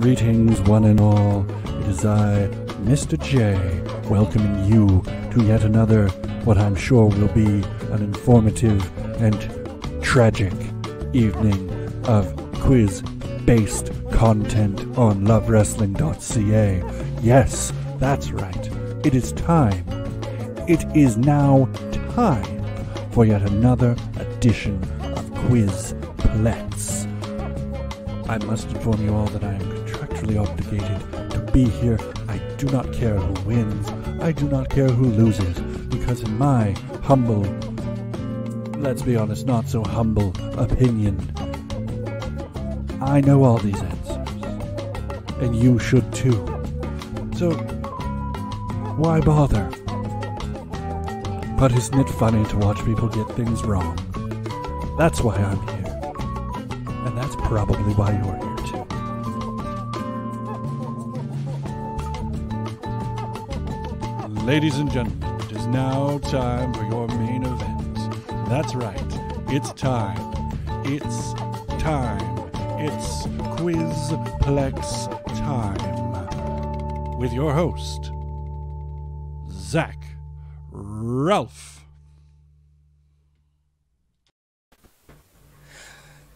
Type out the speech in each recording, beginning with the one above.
Greetings, one and all. It is I, Mr. J, welcoming you to yet another, what I'm sure will be an informative and tragic evening of quiz-based content on lovewrestling.ca. Yes, that's right. It is time. It is now time for yet another edition of Quizplex. I must inform you all that I am contractually obligated to be here. I do not care who wins. I do not care who loses. Because in my humble, let's be honest, not so humble opinion, I know all these answers. And you should too. So, why bother? But isn't it funny to watch people get things wrong? That's why I'm here. And that's probably why you're here too. Ladies and gentlemen, it is now time for your main event. That's right. It's time. It's time. It's Quizplex time. With your host, Zach Ralph.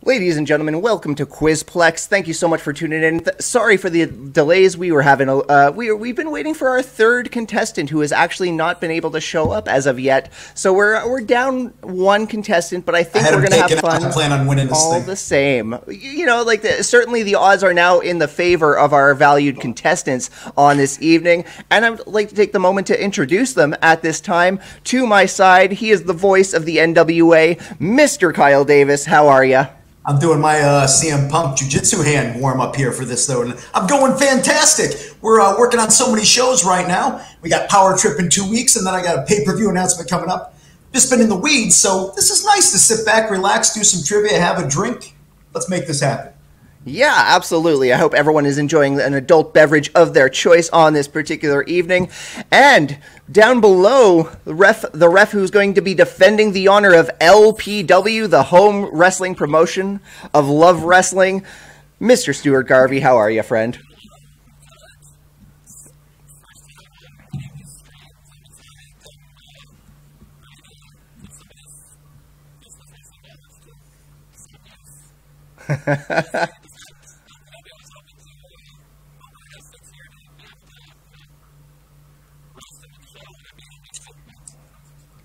Ladies and gentlemen, welcome to Quizplex. Thank you so much for tuning in. Sorry for the delays we were having. We've been waiting for our third contestant who has actually not been able to show up as of yet. So we're down one contestant, but I think we're going to have fun. I plan on winning this all thing. The same. You know, like certainly the odds are now in the favor of our valued contestants on this evening, and I would like to take the moment to introduce them at this time. To my side, he is the voice of the NWA, Mr. Kyle Davis. How are you? I'm doing my CM Punk Jiu-Jitsu hand warm-up here for this, though, and I'm going fantastic. We're working on so many shows right now. We got Power Trip in 2 weeks, and then I got a pay-per-view announcement coming up. Just been in the weeds, so this is nice to sit back, relax, do some trivia, have a drink. Let's make this happen. Yeah, absolutely. I hope everyone is enjoying an adult beverage of their choice on this particular evening. And down below, the ref who's going to be defending the honor of LPW, the home wrestling promotion of Love Wrestling, Mr. Stewart Garvey. How are you, friend?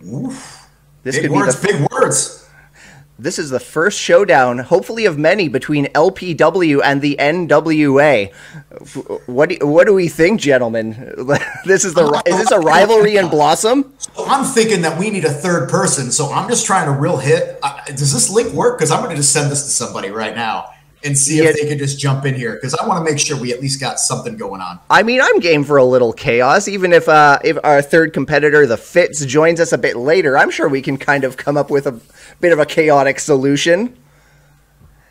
Oof. This big words, big words. This is the first showdown, hopefully of many, between LPW and the NWA. What do we think, gentlemen? Is this a rivalry in blossom? I'm thinking that we need a third person, so I'm just trying to real hit. Does this link work? Because I'm going to just send this to somebody right now and see if they could just jump in here, because I want to make sure we at least got something going on. I mean, I'm game for a little chaos. Even if our third competitor, the Fitz, joins us a bit later, I'm sure we can kind of come up with a bit of a chaotic solution.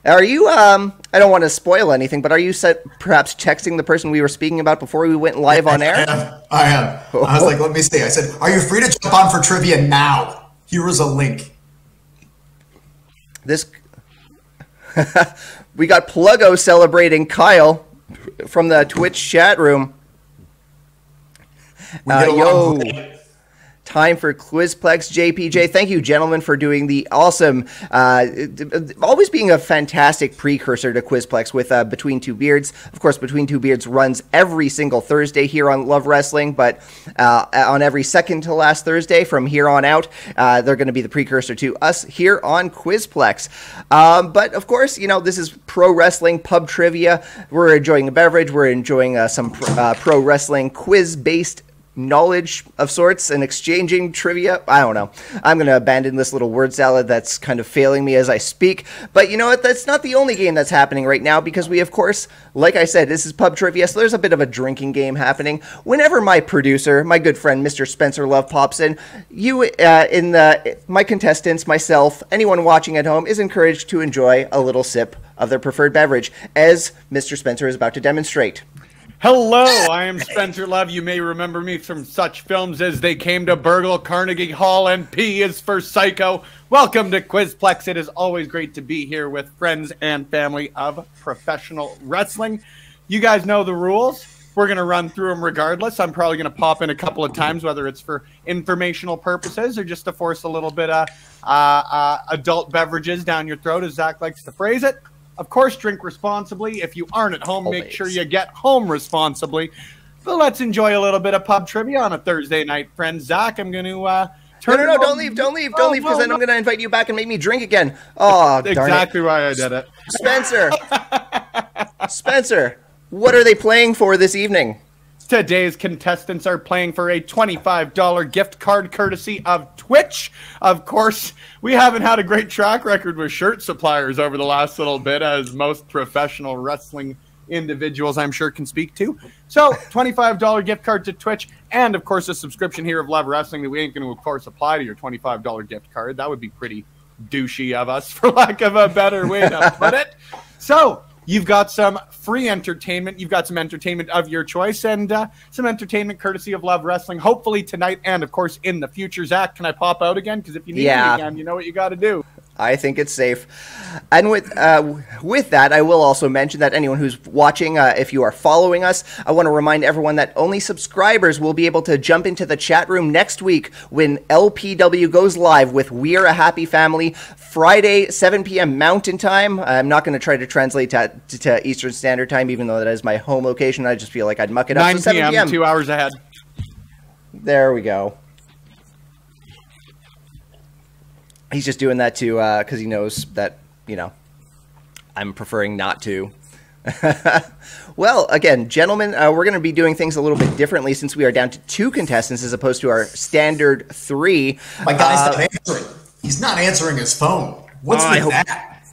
Are you, I don't want to spoil anything, but are you perhaps texting the person we were speaking about before we went live on air? I am. I was like, let me see. I said, are you free to jump on for trivia now? Here is a link. This... We got Pluggo celebrating Kyle from the Twitch chat room. Yo, time for Quizplex JPJ. Thank you, gentlemen, for doing the awesome, always being a fantastic precursor to Quizplex with Between Two Beards. Of course, Between Two Beards runs every single Thursday here on Love Wrestling, but on every second to last Thursday from here on out, they're going to be the precursor to us here on Quizplex. But of course, you know, this is pro wrestling pub trivia. We're enjoying a beverage. We're enjoying some pro wrestling quiz-based knowledge of sorts and exchanging trivia. I don't know. I'm going to abandon this little word salad that's kind of failing me as I speak. But you know what? That's not the only game that's happening right now, because we, of course, like I said, this is pub trivia, so there's a bit of a drinking game happening. Whenever my producer, my good friend, Mr. Spencer Love, pops in, my contestants, myself, anyone watching at home is encouraged to enjoy a little sip of their preferred beverage, as Mr. Spencer is about to demonstrate. Hello, I am Spencer Love. You may remember me from such films as They Came to Burgle, Carnegie Hall, and P is for Psycho. Welcome to Quizplex. It is always great to be here with friends and family of professional wrestling. you guys know the rules. We're going to run through them regardless. I'm probably going to pop in a couple of times, whether it's for informational purposes or just to force a little bit of adult beverages down your throat, as Zach likes to phrase it. Of course, drink responsibly. If you aren't at home, make sure you get home responsibly. But let's enjoy a little bit of pub trivia on a Thursday night, friends. Zach, I'm going to turn No, don't leave, because then I'm going to invite you back and make me drink again. Oh, darn exactly why I did it. Spencer, what are they playing for this evening? Today's contestants are playing for a $25 gift card courtesy of Twitch. Of course, we haven't had a great track record with shirt suppliers over the last little bit, as most professional wrestling individuals I'm sure can speak to. So $25 gift card to Twitch, and of course a subscription here of Love Wrestling that we ain't going to of course apply to your $25 gift card. That would be pretty douchey of us, for lack of a better way to put it. So you've got some free entertainment, you've got some entertainment of your choice, and some entertainment courtesy of Love Wrestling, hopefully tonight and of course in the future. Zach, can I pop out again? Because if you need me again, you know what you got to do. I think it's safe. And with that, I will also mention that anyone who's watching, if you are following us, I want to remind everyone that only subscribers will be able to jump into the chat room next week when LPW goes live with We're a Happy Family, Friday, 7 p.m. Mountain Time. I'm not going to try to translate to Eastern Standard Time, even though that is my home location. I just feel like I'd muck it up. 9 p.m., 2 hours ahead. There we go. He's just doing that to because he knows that, you know, I'm preferring not to. Well, again, gentlemen, we're going to be doing things a little bit differently since we are down to 2 contestants as opposed to our standard 3. My guy's not answering. He's not answering his phone. What's with that?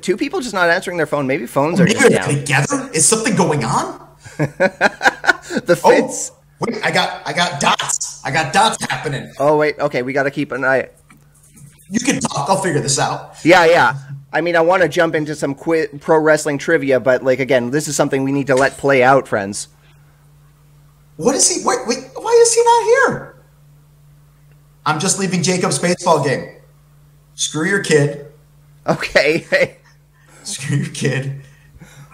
2 people just not answering their phone. Maybe phones are just down. Together? Is something going on? The fits. Wait, I got dots. I got dots happening. Oh, wait. Okay, we got to keep an eye. You can talk. I'll figure this out. Yeah. I mean, I want to jump into some pro wrestling trivia, but, like, again, this is something we need to let play out, friends. What is he? Wait, why is he not here? I'm just leaving Jacob's baseball game. Screw your kid. Okay. Screw your kid.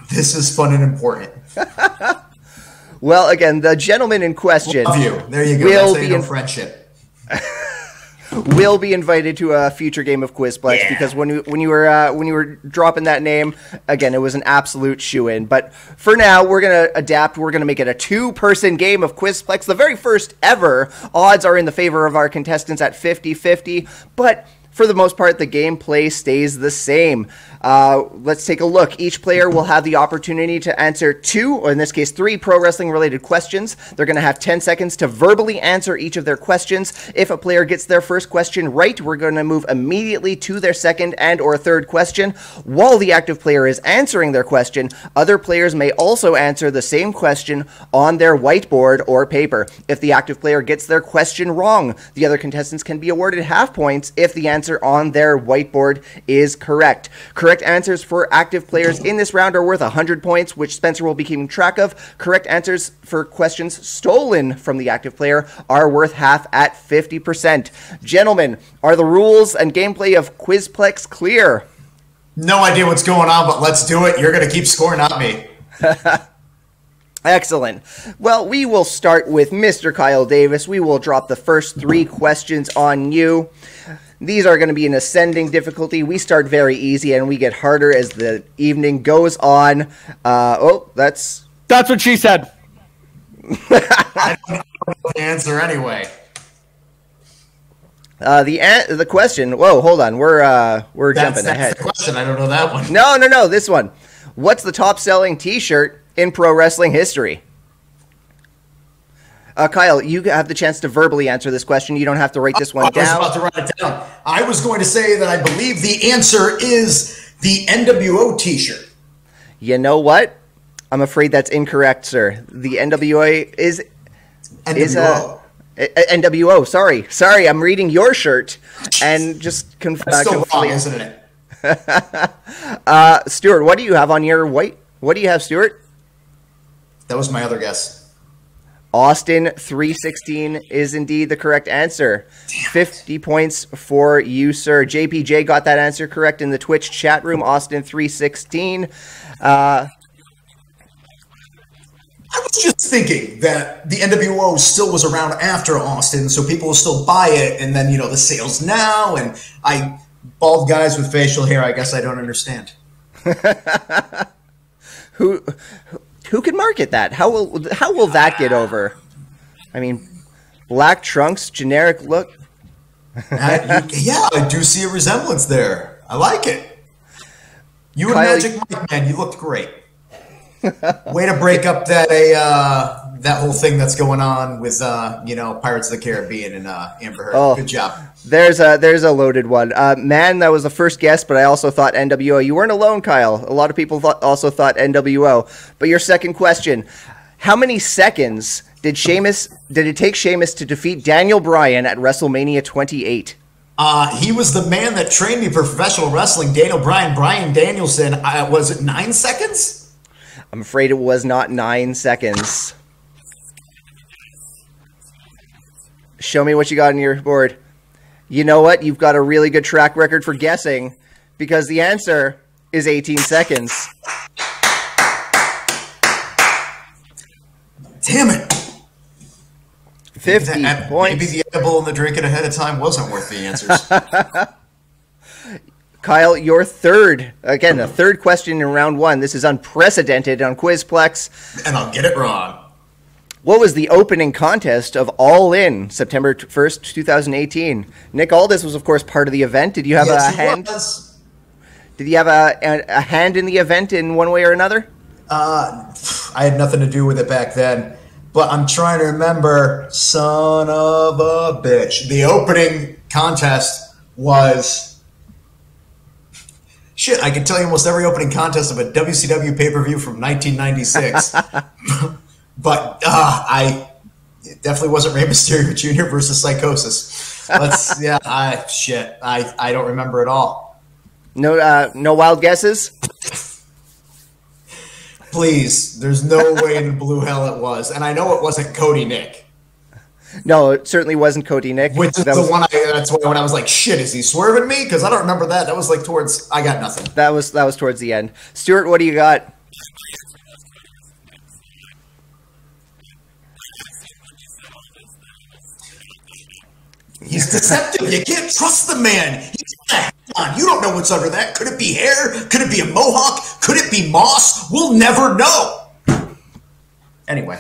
This is fun and important. Well, again, the gentleman in question. Love you. There you go. That's how you know friendship. Will be invited to a future game of Quizplex because when you were dropping that name, again, it was an absolute shoo-in. But for now, we're gonna adapt. We're gonna make it a 2-person game of Quizplex, the very first ever. Odds are in the favor of our contestants at 50-50, but for the most part, the gameplay stays the same. Let's take a look. Each player will have the opportunity to answer 2, or in this case 3, pro wrestling related questions. They're going to have 10 seconds to verbally answer each of their questions. If a player gets their first question right, we're going to move immediately to their second and or third question. While the active player is answering their question, other players may also answer the same question on their whiteboard or paper. If the active player gets their question wrong, the other contestants can be awarded half points if the answer on their whiteboard is correct. Correct answers for active players in this round are worth 100 points, which Spencer will be keeping track of. Correct answers for questions stolen from the active player are worth half at 50%. Gentlemen, are the rules and gameplay of Quizplex clear? No idea what's going on, but let's do it. You're going to keep scoring, not me. Excellent. Well, we will start with Mr. Kyle Davis. We will drop the first 3 questions on you. These are going to be an ascending difficulty. We start very easy and we get harder as the evening goes on. That's what she said. I don't know the answer anyway. The question. Whoa, hold on. We're jumping ahead. That's the question. I don't know that one. No. This one. What's the top-selling T-shirt in pro wrestling history? Kyle, you have the chance to verbally answer this question. You don't have to write this one down. I was about to write it down. I was going to say that I believe the answer is the NWO T-shirt. You know what? I'm afraid that's incorrect, sir. The NWA is NWO. NWO. Sorry. I'm reading your shirt and just That's still wrong, isn't it? Stewart, what do you have on your white? What do you have, Stewart? That was my other guess. Austin 316 is indeed the correct answer. 50 points for you, sir. JPJ got that answer correct in the Twitch chat room. Austin 316. I was just thinking that the NWO still was around after Austin, so people will still buy it, and then, the sales now, and bald guys with facial hair, I guess I don't understand. Who can market that? How will that get over? I mean, black trunks, generic look. Yeah, I do see a resemblance there. I like it. You and Magic Mike, man, you looked great. Way to break up that whole thing that's going on with Pirates of the Caribbean and Amber Heard. Oh, good job. There's a loaded one. Man, that was the first guess, but I also thought NWO. You weren't alone, Kyle. A lot of people also thought NWO. But your second question: how many seconds did it take Sheamus to defeat Daniel Bryan at WrestleMania 28? He was the man that trained me for professional wrestling. Daniel Bryan, Bryan Danielson. Was it 9 seconds? I'm afraid it was not 9 seconds. Show me what you got on your board. You know what? You've got a really good track record for guessing, because the answer is 18 seconds. Damn it. 50 points. Maybe the edible and the drinking ahead of time wasn't worth the answers. Kyle, your the third question in round one. This is unprecedented on Quizplex. And I'll get it wrong. What was the opening contest of All In, September 1st, 2018? Nick Aldis was, of course, part of the event. Did you have a hand? Did you have a hand in the event in one way or another? I had nothing to do with it back then. But I'm trying to remember, son of a bitch. The opening contest was... Shit, I can tell you almost every opening contest of a WCW pay-per-view from 1996. But it definitely wasn't Rey Mysterio Jr. versus Psychosis. I don't remember at all. No wild guesses? Please, there's no way in blue hell it was. And I know it wasn't Cody Nick. No, it certainly wasn't Cody Nick. That's when I was like, shit, is he swerving me? Because I don't remember that. That was like towards, I got nothing. That was towards the end. Stuart, what do you got? He's deceptive. You can't trust the man. He's got a hat on. You don't know what's under that. Could it be hair? Could it be a mohawk? Could it be moss? We'll never know. Anyway.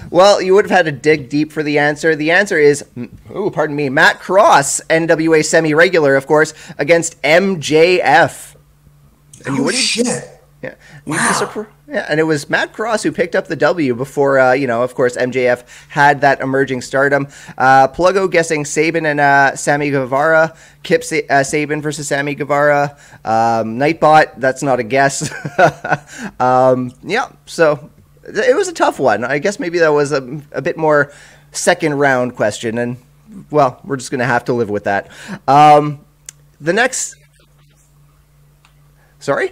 Well, you would have had to dig deep for the answer. The answer is, Matt Cross, NWA semi-regular, of course, against MJF. Oh, shit. Yeah. Wow. Yeah, and it was Matt Cross who picked up the W before, of course, MJF had that emerging stardom. Pluggo guessing Sabin and Sammy Guevara. Kip Sabin versus Sammy Guevara. Nightbot, that's not a guess. So it was a tough one. I guess maybe that was a bit more second round question, and, well, we're just going to have to live with that. The next... Sorry?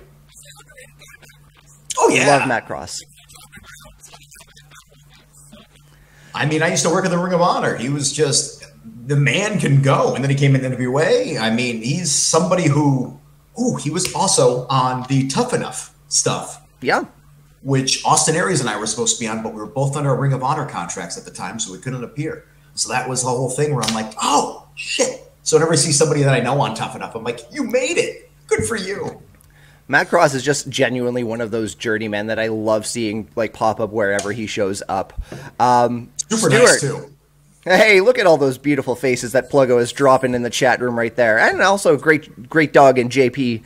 Oh, yeah. Love Matt Cross. I mean, I used to work in the Ring of Honor. He was just, the man can go. And then he came in the NWA. I mean, he's somebody who, he was also on the Tough Enough stuff. Yeah. Which Austin Aries and I were supposed to be on, but we were both under Ring of Honor contracts at the time, so we couldn't appear. So that was the whole thing where I'm like, oh, shit. So whenever I see somebody that I know on Tough Enough, I'm like, you made it. Good for you. Matt Cross is just genuinely one of those journeymen that I love seeing pop up wherever he shows up. Super Stuart, nice too. Hey, look at all those beautiful faces that Pluggo is dropping in the chat room right there, and also great dog in JP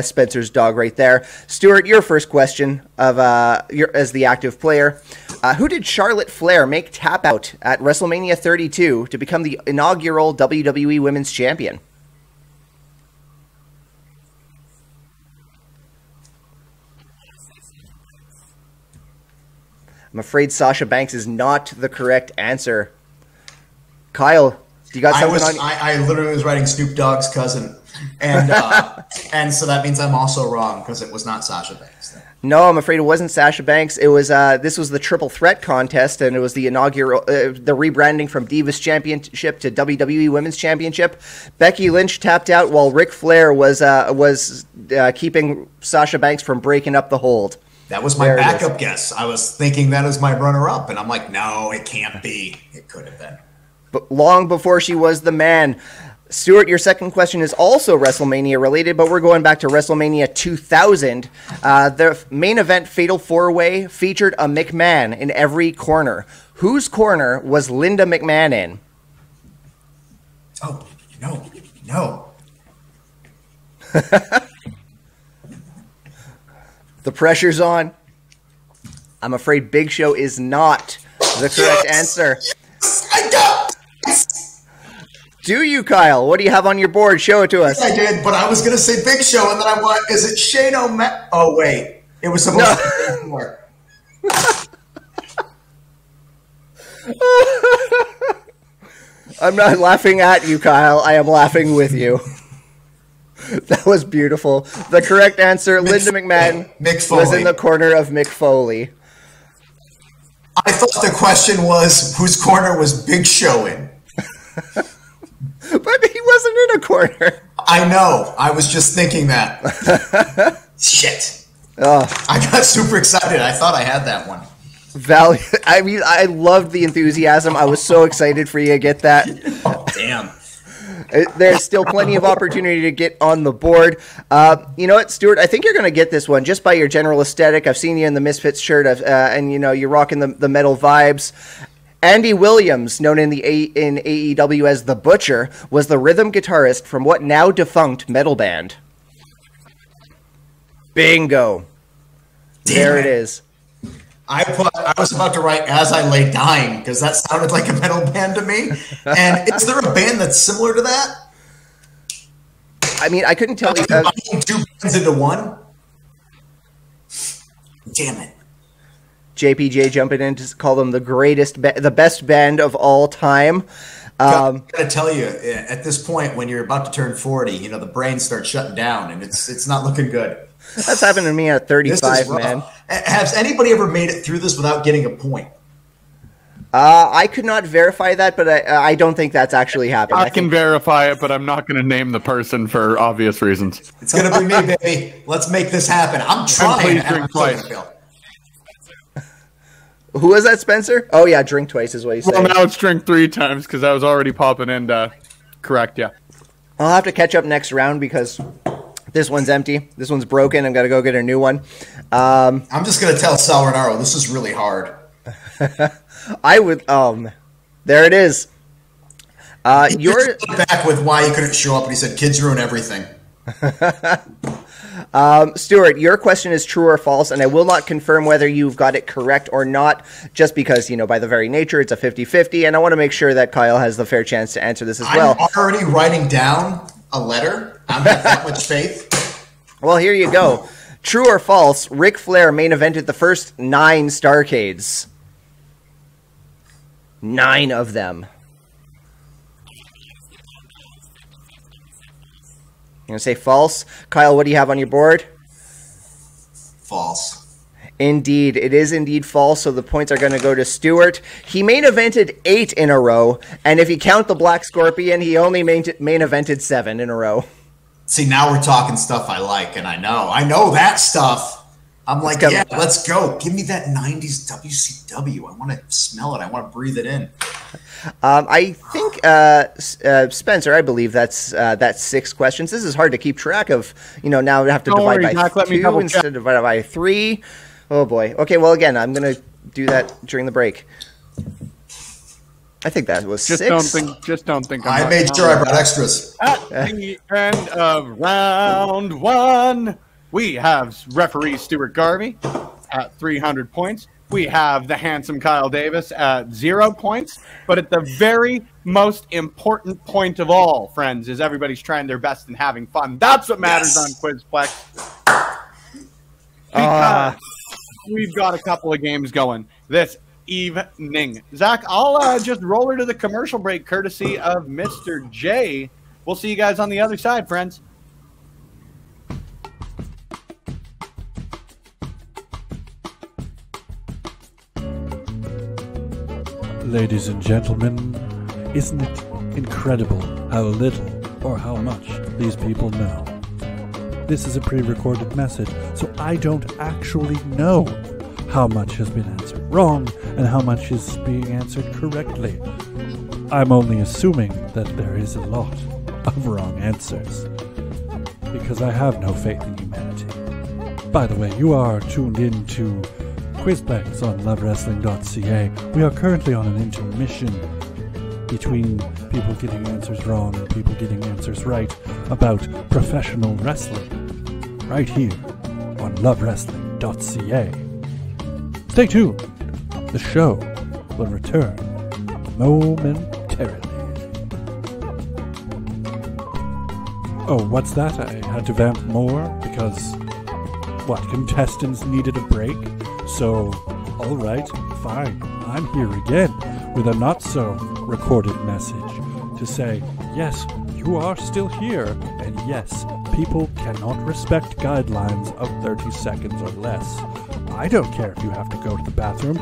Spencer's dog right there. Stuart, your first question of as the active player, who did Charlotte Flair make tap out at WrestleMania 32 to become the inaugural WWE Women's Champion? I'm afraid Sasha Banks is not the correct answer. Kyle, you got something on? I literally was writing Snoop Dogg's cousin, and and so that means I'm also wrong because it was not Sasha Banks. No, I'm afraid it wasn't Sasha Banks. It was this was the Triple Threat contest, and it was the inaugural the rebranding from Divas Championship to WWE Women's Championship. Becky Lynch tapped out while Ric Flair was keeping Sasha Banks from breaking up the hold. That was my backup guess. I was thinking that as my runner-up, and I'm like, no, it can't be. It could have been. But long before she was the man. Stewart, your second question is also WrestleMania related, but we're going back to WrestleMania 2000. The main event Fatal 4-Way featured a McMahon in every corner. Whose corner was Linda McMahon in? Oh, no. The pressure's on. I'm afraid Big Show is not the correct answer. Yes, I got it. Do you, Kyle? What do you have on your board? Show it to us. I did, but I was going to say Big Show, and then I went, is it Shane O'Mac? Oh, wait. It was supposed to be more. I'm not laughing at you, Kyle. I am laughing with you. That was beautiful. The correct answer, Linda McMahon, was in the corner of Mick Foley. I thought the question was, whose corner was Big Show in? But he wasn't in a corner. I know. I was just thinking that. Shit. I got super excited. I thought I had that one. I mean, I loved the enthusiasm. I was so excited for you to get that. Oh, damn. There's still plenty of opportunity to get on the board. You know what, Stewart? I think you're going to get this one just by your general aesthetic. I've seen you in the Misfits shirt, and you know you're rocking the metal vibes. Andy Williams, known in AEW as the Butcher, was the rhythm guitarist from what now defunct metal band? Bingo. There it is. I was about to write As I Lay Dying because that sounded like a metal band to me. And is there a band that's similar to that? I mean, I couldn't tell you. Two bands into one? Damn it. JPJ jumping in to call them the best band of all time. I gotta tell you, at this point, when you're about to turn 40, you know the brain starts shutting down, and it's not looking good. That's happened to me at 35, man. Has anybody ever made it through this without getting a point? I could not verify that, but I don't think that's actually happened. I can verify it, but I'm not going to name the person for obvious reasons. It's going to be me, baby. Let's make this happen. I'm trying. Please drink twice. Who was that, Spencer? Oh, yeah, drink twice is what you said. Well, now it's drink 3 times because I was already popping in to correct you. I'll have to catch up next round because this one's empty. This one's broken. I've got to go get a new one. I'm just going to tell Sal Renaro, this is really hard. I would. There it is. You're back with why he couldn't show up, and he said, "Kids ruin everything." Stewart, your question is true or false, and I will not confirm whether you've got it correct or not, just because, you know, by the very nature, it's a 50-50, and I want to make sure that Kyle has the fair chance to answer this as well. I'm already writing down a letter. I have that much faith. Well, here you go. True or false, Ric Flair main evented the first 9 Starrcades. 9 of them. You're going to say false? Kyle, what do you have on your board? False. Indeed. It is indeed false, so the points are going to go to Stewart. He main evented 8 in a row, and if you count the Black Scorpion, he only main evented 7 in a row. See, now we're talking stuff I like, and I know that stuff. I'm like, yeah, let's go. Give me that 90s WCW. I want to smell it. I want to breathe it in. I think, Spencer, I believe that's 6 questions. This is hard to keep track of. You know, now we have to divide by 2 instead of divide by 3. Oh, boy. Okay, well, again, I'm going to do that during the break. I think that was 6. Just don't think. I made sure I brought extras. At the end of round 1. We have referee Stewart Garvey at 300 points. We have the handsome Kyle Davis at 0 points. But at the very most important point of all, friends, is everybody's trying their best and having fun. That's what matters on Quizplex. Because we've got a couple of games going this evening. Zach, I'll just roll her to the commercial break courtesy of Mr. J. We'll see you guys on the other side, friends. Ladies and gentlemen, isn't it incredible how little or how much these people know? this is a pre-recorded message, so I don't actually know how much has been answered wrong and how much is being answered correctly. I'm only assuming that there is a lot of wrong answers, because I have no faith in humanity. By the way, you are tuned in to Quizplex on lovewrestling.ca. We are currently on an intermission between people getting answers wrong and people getting answers right about professional wrestling, right here on lovewrestling.ca. Stay tuned. The show will return momentarily. Oh, what's that? I had to vamp more because, contestants needed a break? So, alright, fine. I'm here again with a not-so-recorded message to say, yes, you are still here, and yes, people cannot respect guidelines of 30 seconds or less. I don't care if you have to go to the bathroom.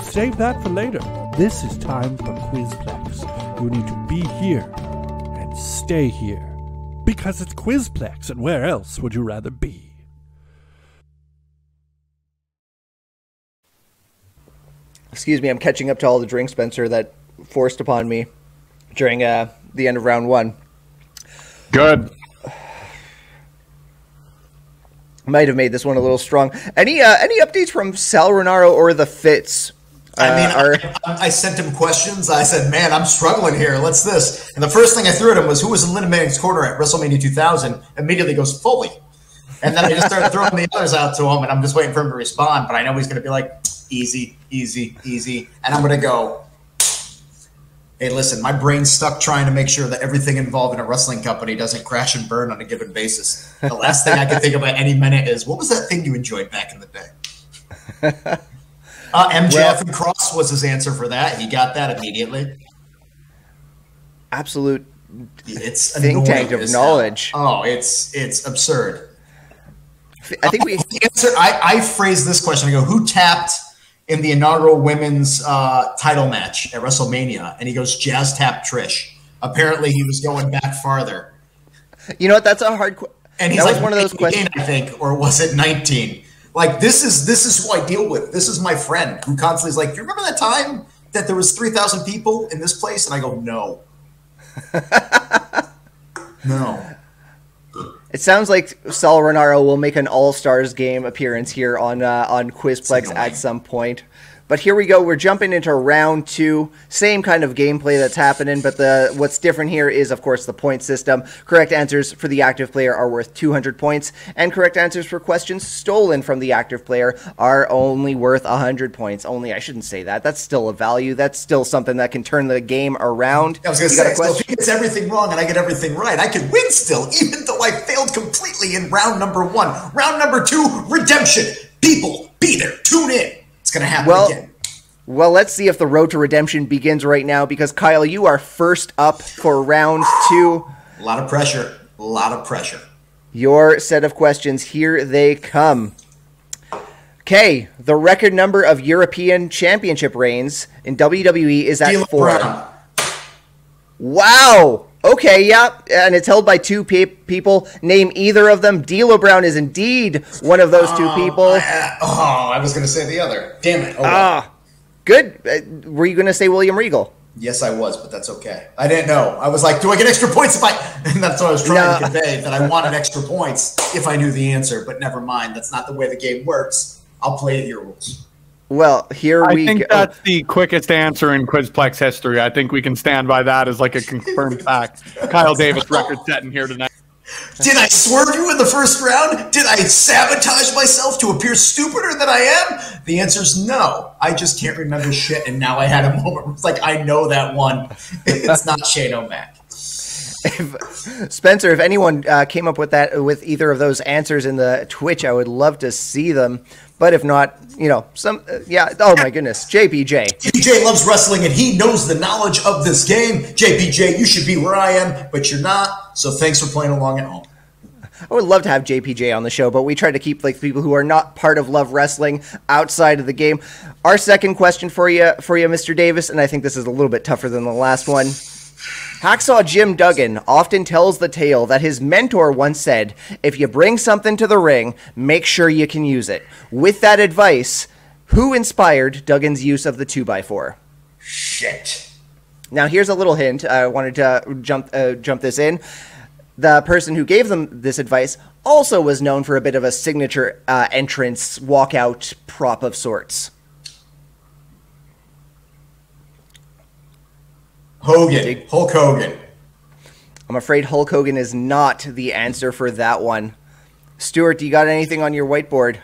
Save that for later. This is time for Quizplex. You need to be here and stay here. Because it's Quizplex, and where else would you rather be? Excuse me, I'm catching up to all the drinks, Spencer, that forced upon me during the end of round one. Good. Might have made this one a little strong. Any updates from Sal Renaro or the Fitz? I sent him questions. I said, man, I'm struggling here. What's this? And the first thing I threw at him was, who was in Linda Manning's corner at WrestleMania 2000? Immediately goes, Foley. And then I just started throwing the others out to him, and I'm just waiting for him to respond. But I know he's going to be like, easy, easy, easy. And I'm going to go, hey, listen, my brain's stuck trying to make sure that everything involved in a wrestling company doesn't crash and burn on a given basis. The last thing I can think about any minute is, what was that thing you enjoyed back in the day? MJF and Cross was his answer for that. He got that immediately. Absolute it's think tank of knowledge. Oh, it's absurd. I think I phrased this question. I go, who tapped in the inaugural women's title match at WrestleMania? And he goes, Jazz tapped Trish. Apparently, he was going back farther. You know what? That's a hard question. And he's like, one of those questions, I think, or was it 19? Like, this is who I deal with. This is my friend who constantly is like, do you remember that time that there was 3,000 people in this place? And I go, no. No. It sounds like Sal Renaro will make an All-Stars game appearance here on Quizplex at some point. But here we go. We're jumping into round two. Same kind of gameplay that's happening, but what's different here is, of course, the point system. Correct answers for the active player are worth 200 points, and correct answers for questions stolen from the active player are only worth 100 points. Only, I shouldn't say that. That's still a value. That's still something that can turn the game around. I was going to say, so if he gets everything wrong and I get everything right, I could win still, even though I failed completely in round number one. Round number two, redemption. People, be there. Tune in. It's going to happen again. Well, let's see if the road to redemption begins right now, because, Kyle, you are first up for round two. A lot of pressure. A lot of pressure. Your set of questions, here they come. Okay, the record number of European Championship reigns in WWE is at 4. Brown. Wow! Okay, yeah, and it's held by two people. Name either of them. D'Lo Brown is indeed one of those two people. I was going to say the other. Damn it. Good. Were you going to say William Regal? Yes, I was, but that's okay. I didn't know. I was like, do I get extra points if I... And that's what I was trying to convey, that I wanted extra points if I knew the answer, but never mind. That's not the way the game works. I'll play at your rules. Well, here we go. I think that's the quickest answer in Quizplex history. I think we can stand by that as like a confirmed fact. Kyle Davis record setting here tonight. Did I swerve you in the first round? Did I sabotage myself to appear stupider than I am? The answer is no. I just can't remember shit, and now I had a moment where it's like, I know that one. It's not Shane O'Mac. Spencer, if anyone came up with that, with either of those answers in the Twitch, I would love to see them. But if not, oh my goodness, JPJ. JPJ loves wrestling and he knows the knowledge of this game. JPJ, you should be where I am, but you're not. So thanks for playing along at home. I would love to have JPJ on the show, but we try to keep like people who are not part of Love Wrestling outside of the game. Our second question for you, Mr. Davis, and I think this is a little bit tougher than the last one. Hacksaw Jim Duggan often tells the tale that his mentor once said, if you bring something to the ring, make sure you can use it. With that advice, who inspired Duggan's use of the 2x4? Shit. Now, here's a little hint. I wanted to jump this in. The person who gave them this advice also was known for a bit of a signature entrance walkout prop of sorts. Hogan. Hulk Hogan. I'm afraid Hulk Hogan is not the answer for that one. Stewart, do you got anything on your whiteboard?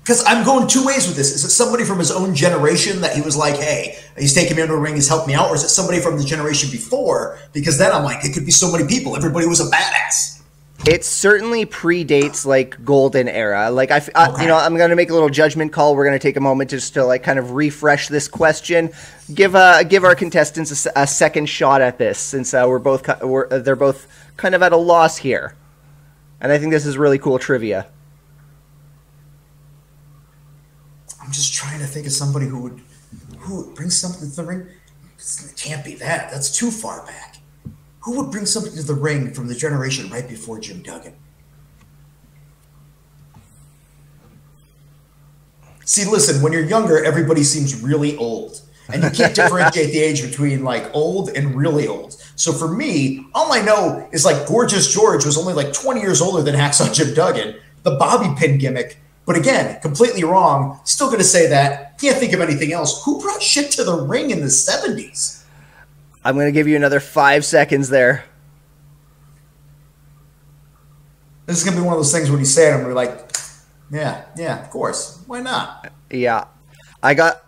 Because I'm going two ways with this. Is it somebody from his own generation that he was like, hey, he's taking me under the ring, he's helped me out? Or is it somebody from the generation before? Because then I'm like, it could be so many people. Everybody was a badass. It certainly predates like golden era. Like Okay. you know, I'm going to make a little judgment call. We're going to take a moment just to like kind of refresh this question. Give our contestants a second shot at this, since they're both kind of at a loss here, and I think this is really cool trivia. I'm just trying to think of somebody who would bring something to the ring. It can't be that. That's too far back. Who would bring something to the ring from the generation right before Jim Duggan? See, listen, when you're younger, everybody seems really old. And you can't differentiate the age between like old and really old. So for me, all I know is like Gorgeous George was only like 20 years older than Hacksaw Jim Duggan. The bobby pin gimmick. But again, completely wrong. Still going to say that. Can't think of anything else. Who brought shit to the ring in the 70s? I'm going to give you another 5 seconds there. This is going to be one of those things when you say it, I'm going to be like, yeah, of course. Why not? Yeah. I gotta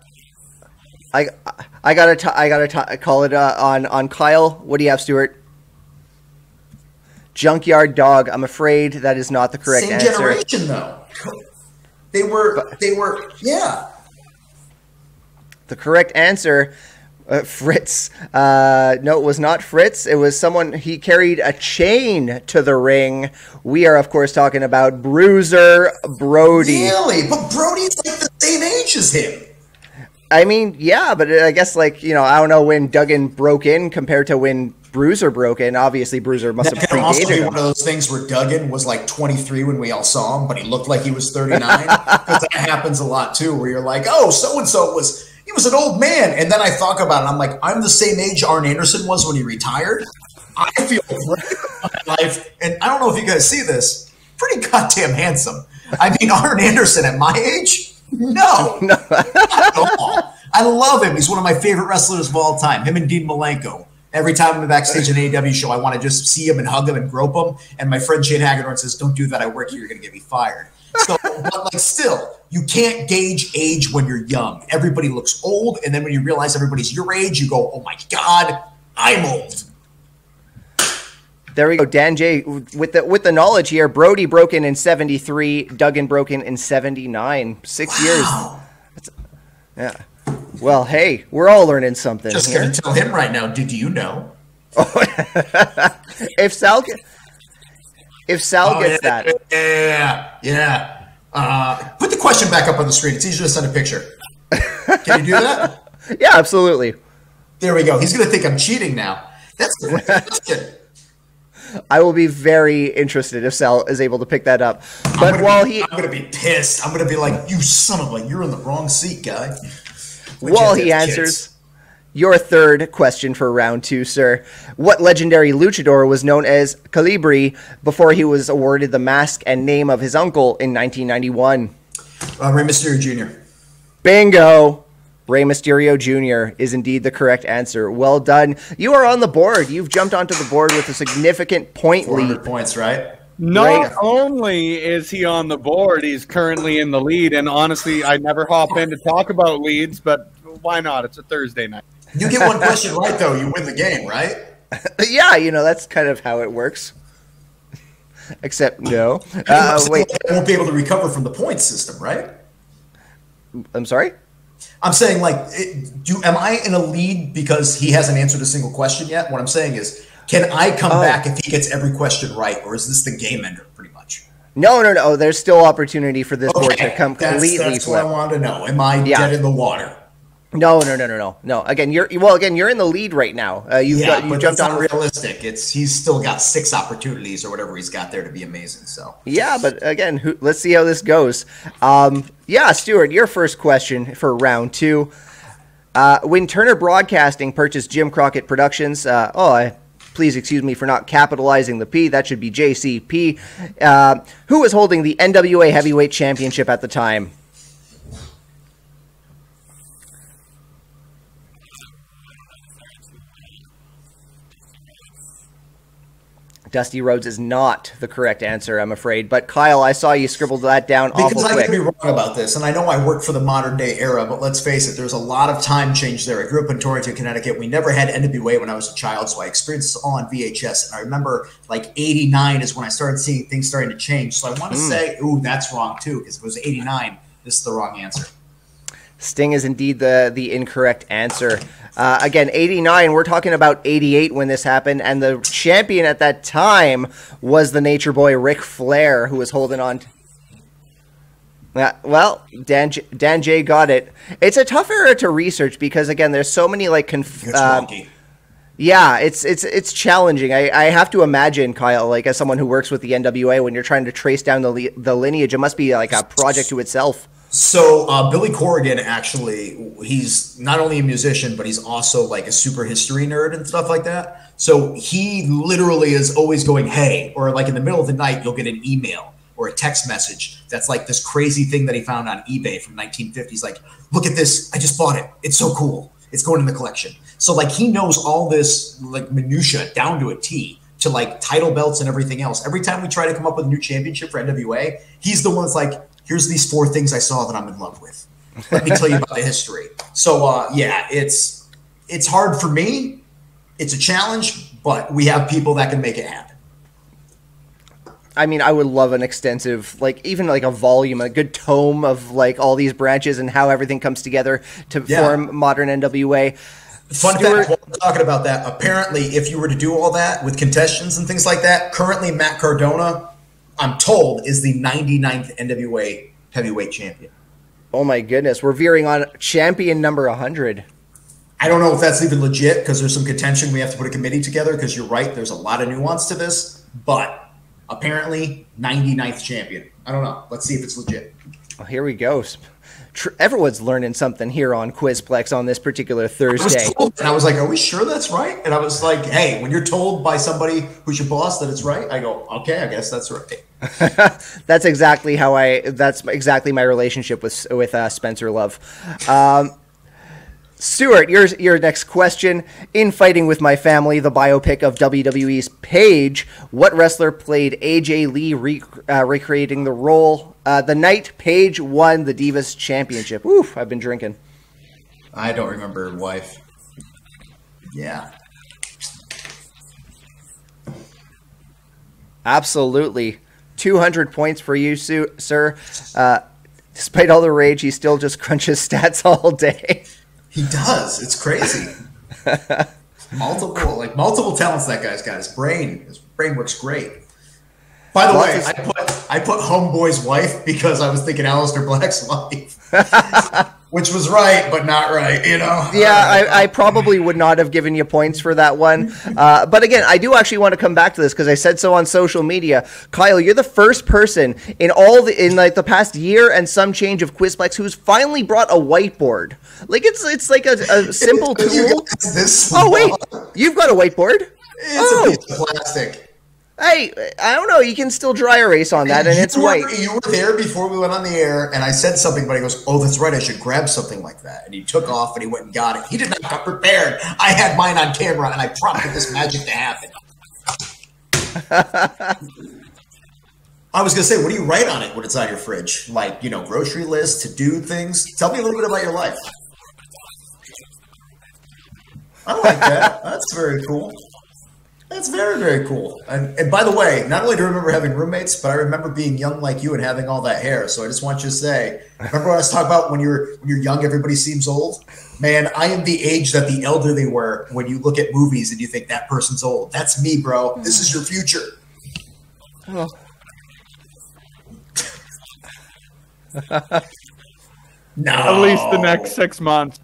call it on Kyle. What do you have, Stewart? Junkyard Dog. I'm afraid that is not the correct answer. Same generation, though. They were, yeah. The correct answer, Fritz. No, it was not Fritz. It was someone, he carried a chain to the ring. We are, of course, talking about Bruiser Brody. Really? But Brody's like the same age as him. I mean, yeah, but I guess, like, you know, I don't know when Duggan broke in compared to when Bruiser broke in. Obviously, Bruiser must have predated also be him. one of those things where Duggan was like 23 when we all saw him, but he looked like he was 39. Because that happens a lot, too, where you're like, oh, so-and-so was an old man. And then I thought about it. I'm like, I'm the same age Arn Anderson was when he retired. I feel great about my life. And I don't know if you guys see this. Pretty goddamn handsome. I mean, Arn Anderson at my age? No. Not at all. I love him. He's one of my favorite wrestlers of all time. Him and Dean Malenko. Every time I'm backstage at an AEW show, I want to just see him and hug him and grope him. And my friend Shane Hagedorn says, don't do that. I work here. You're going to get me fired. So, but like still, you can't gauge age when you're young. Everybody looks old. And then when you realize everybody's your age, you go, oh my God, I'm old. There we go. Dan J, with the knowledge here, Brody broke in 73, Duggan broke in 79. 6 years. That's, yeah. Well, hey, we're all learning something. Just going to tell him right now, did you know? If Sal gets that. Yeah. Put the question back up on the screen. It's easier to send a picture. Can you do that? Yeah, absolutely. There we go. He's going to think I'm cheating now. That's the question. I will be very interested if Sal is able to pick that up. But I'm going to be pissed. I'm going to be like, you son of a, you're in the wrong seat, guy. While he answers your third question for round 2, sir. What legendary luchador was known as Calibri before he was awarded the mask and name of his uncle in 1991? Rey Mysterio Jr. Bingo! Rey Mysterio Jr. is indeed the correct answer. Well done. You are on the board. You've jumped onto the board with a significant point lead. Points, right? Not only is he on the board, he's currently in the lead. And honestly, I never hop in to talk about leads, but why not? It's a Thursday night. You get one question right, though. You win the game, right? Yeah, you know, that's kind of how it works. Except, no. Wait. I won't be able to recover from the points system, right? I'm sorry? I'm saying, like, am I in a lead because he hasn't answered a single question yet? What I'm saying is, can I come back if he gets every question right, or is this the game ender, pretty much? No. There's still opportunity for this board to come completely That's what I wanted to know. Am I dead in the water? No. Again, you're in the lead right now. You jumped on. Realistic. He's still got 6 opportunities or whatever he's got there to be amazing. So yeah, but again, let's see how this goes. Stewart, your first question for round 2. When Turner Broadcasting purchased Jim Crockett Productions, please excuse me for not capitalizing the P. That should be JCP. Who was holding the NWA Heavyweight Championship at the time? Dusty Rhodes is not the correct answer, I'm afraid. But Kyle, I saw you scribbled that down awful quick. Because I could be wrong about this, and I know I work for the modern day era, but let's face it, there's a lot of time change there. I grew up in Torrington, Connecticut. We never had NWA when I was a child, so I experienced this all on VHS. And I remember like 89 is when I started seeing things starting to change. So I want to say, ooh, that's wrong too, because if it was 89, this is the wrong answer. Sting is indeed the incorrect answer. Again, 89, we're talking about 88 when this happened, and the champion at that time was the Nature Boy Ric Flair, who was holding on. Well, Dan J got it. It's a tough era to research because, again, there's so many like yeah, it's challenging. I have to imagine, Kyle, like as someone who works with the NWA, when you're trying to trace down the lineage, it must be like a project to itself. So Billy Corrigan, actually, he's not only a musician, but he's also like a super history nerd and stuff like that. So he literally is always going, hey, or like in the middle of the night, you'll get an email or a text message that's like this crazy thing that he found on eBay from 1950s. Like, look at this. I just bought it. It's so cool. It's going in the collection. So like he knows all this like minutia down to a T, to like title belts and everything else. Every time we try to come up with a new championship for NWA, he's the one that's like, here's these 4 things I saw that I'm in love with. Let me tell you about the history. So yeah, it's hard for me. It's a challenge, but we have people that can make it happen. I mean, I would love an extensive, like even like a volume, a good tome of like all these branches and how everything comes together to form modern NWA. Fun fact, while we're talking about that, apparently if you were to do all that with contestants and things like that, currently Matt Cardona, I'm told, is the 99th NWA heavyweight champion. Oh my goodness, we're veering on champion number 100. I don't know if that's even legit because there's some contention. We have to put a committee together because you're right, there's a lot of nuance to this, but apparently 99th champion. I don't know. Let's see if it's legit. Well, here we go. Everyone's learning something here on Quizplex on this particular Thursday. I was like, are we sure that's right? And I was like, hey, when you're told by somebody who's your boss that it's right, I go, okay, I guess that's right. That's exactly my relationship with Spencer Love. Stuart, your next question. In Fighting With My Family, the biopic of WWE's Paige, what wrestler played AJ Lee recreating the role the night Paige won the Divas Championship? Oof, I've been drinking. I don't remember her wife. Yeah. Absolutely. 200 points for you, sir. Despite all the rage, he still just crunches stats all day. He does. It's crazy. multiple talents that guy's got. His brain works great. By the way, I put Homeboy's wife because I was thinking Aleister Black's wife, which was right, but not right, you know? Yeah, I probably would not have given you points for that one. But again, I do actually want to come back to this because I said so on social media. Kyle, you're the first person in the past year and some change of Quizplex who's finally brought a whiteboard. Like it's like a simple tool. Oh wait, you've got a whiteboard? It's a piece of plastic. Hey, I don't know. You can still dry erase on that, and it's white. You were there before we went on the air, and I said something, but he goes, oh, that's right, I should grab something like that. And he took off, and he went and got it. He did not come prepared. I had mine on camera, and I prompted this magic to happen. I was going to say, what do you write on it when it's on your fridge? Like, grocery list, to-do things? Tell me a little bit about your life. I like that. That's very cool. That's very, very cool. And by the way, not only do I remember having roommates, but I remember being young like you and having all that hair. So I just want you to say, remember when I was talking about when you're young, everybody seems old? Man, I am the age that the elderly were when you look at movies and you think that person's old. That's me, bro. This is your future. Oh. No. At least the next 6 months.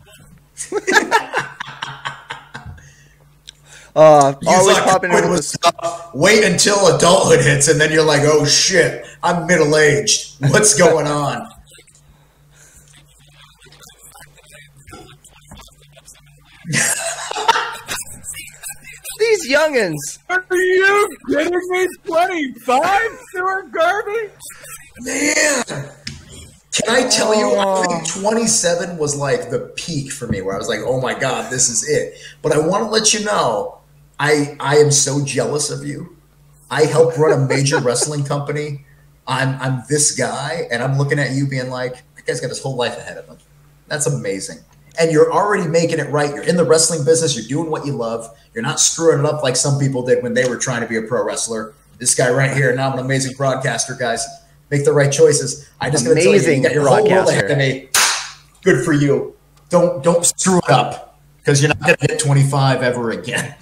Always popping in with wait until adulthood hits, and then you're like, oh shit, I'm middle-aged. What's going on? These youngins. Are you kidding me? 25, Stewart Garvey? Man. Can I tell you, I think 27 was like the peak for me, where I was like, oh my God, this is it. But I want to let you know, I am so jealous of you. I helped run a major wrestling company. I'm this guy, and I'm looking at you being like, that guy's got his whole life ahead of him. That's amazing. And you're already making it right. You're in the wrestling business. You're doing what you love. You're not screwing it up like some people did when they were trying to be a pro wrestler. This guy right here, now I'm an amazing broadcaster, guys. Make the right choices. I just got to tell you, you got your whole world ahead of me. Good for you. Don't screw it up, because you're not going to hit 25 ever again.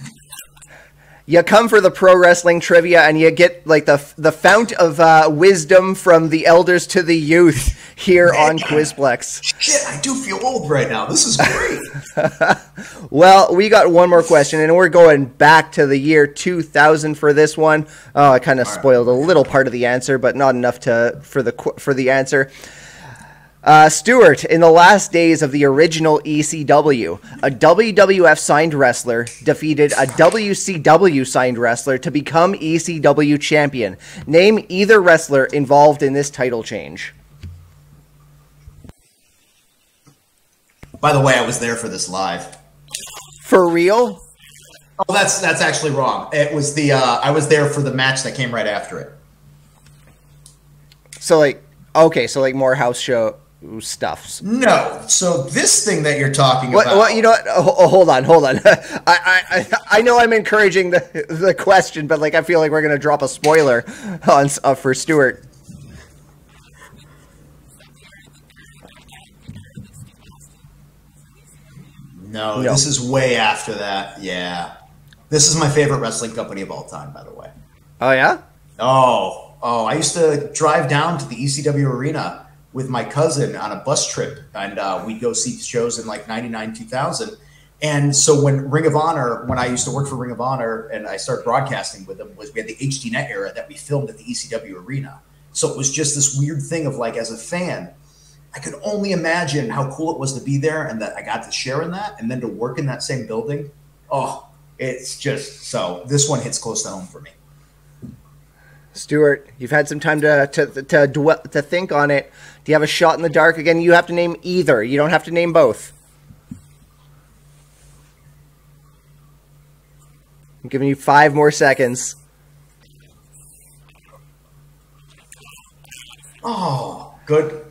You come for the pro wrestling trivia, and you get like the fount of wisdom from the elders to the youth here on Quizplex. Shit, I do feel old right now. This is great. Well, we got one more question, and we're going back to the year 2000 for this one. I kind of spoiled a little part of the answer, but not enough for the answer. Stewart, in the last days of the original ECW, a WWF signed wrestler defeated a WCW signed wrestler to become ECW champion. Name either wrestler involved in this title change. By the way, I was there for this live. For real? Oh, that's actually wrong. It was the I was there for the match that came right after it. So like, okay, so like more house show stuff. No. So this thing that you're talking about. Well, you know what? Hold on. I know I'm encouraging the question, but like I feel like we're gonna drop a spoiler on for Stewart. No, this is way after that. Yeah. This is my favorite wrestling company of all time, by the way. Oh, yeah? Oh, I used to drive down to the ECW arena with my cousin on a bus trip, and we'd go see shows in like 99, 2000. And so when I used to work for Ring of Honor and I started broadcasting with them, we had the HDNet era that we filmed at the ECW arena. So it was just this weird thing of like, as a fan, I could only imagine how cool it was to be there, and that I got to share in that, and then to work in that same building. Oh, it's just so. This one hits close to home for me. Stewart, you've had some time to think on it. Do you have a shot in the dark? Again, you have to name either. You don't have to name both. I'm giving you 5 more seconds. Oh. Good.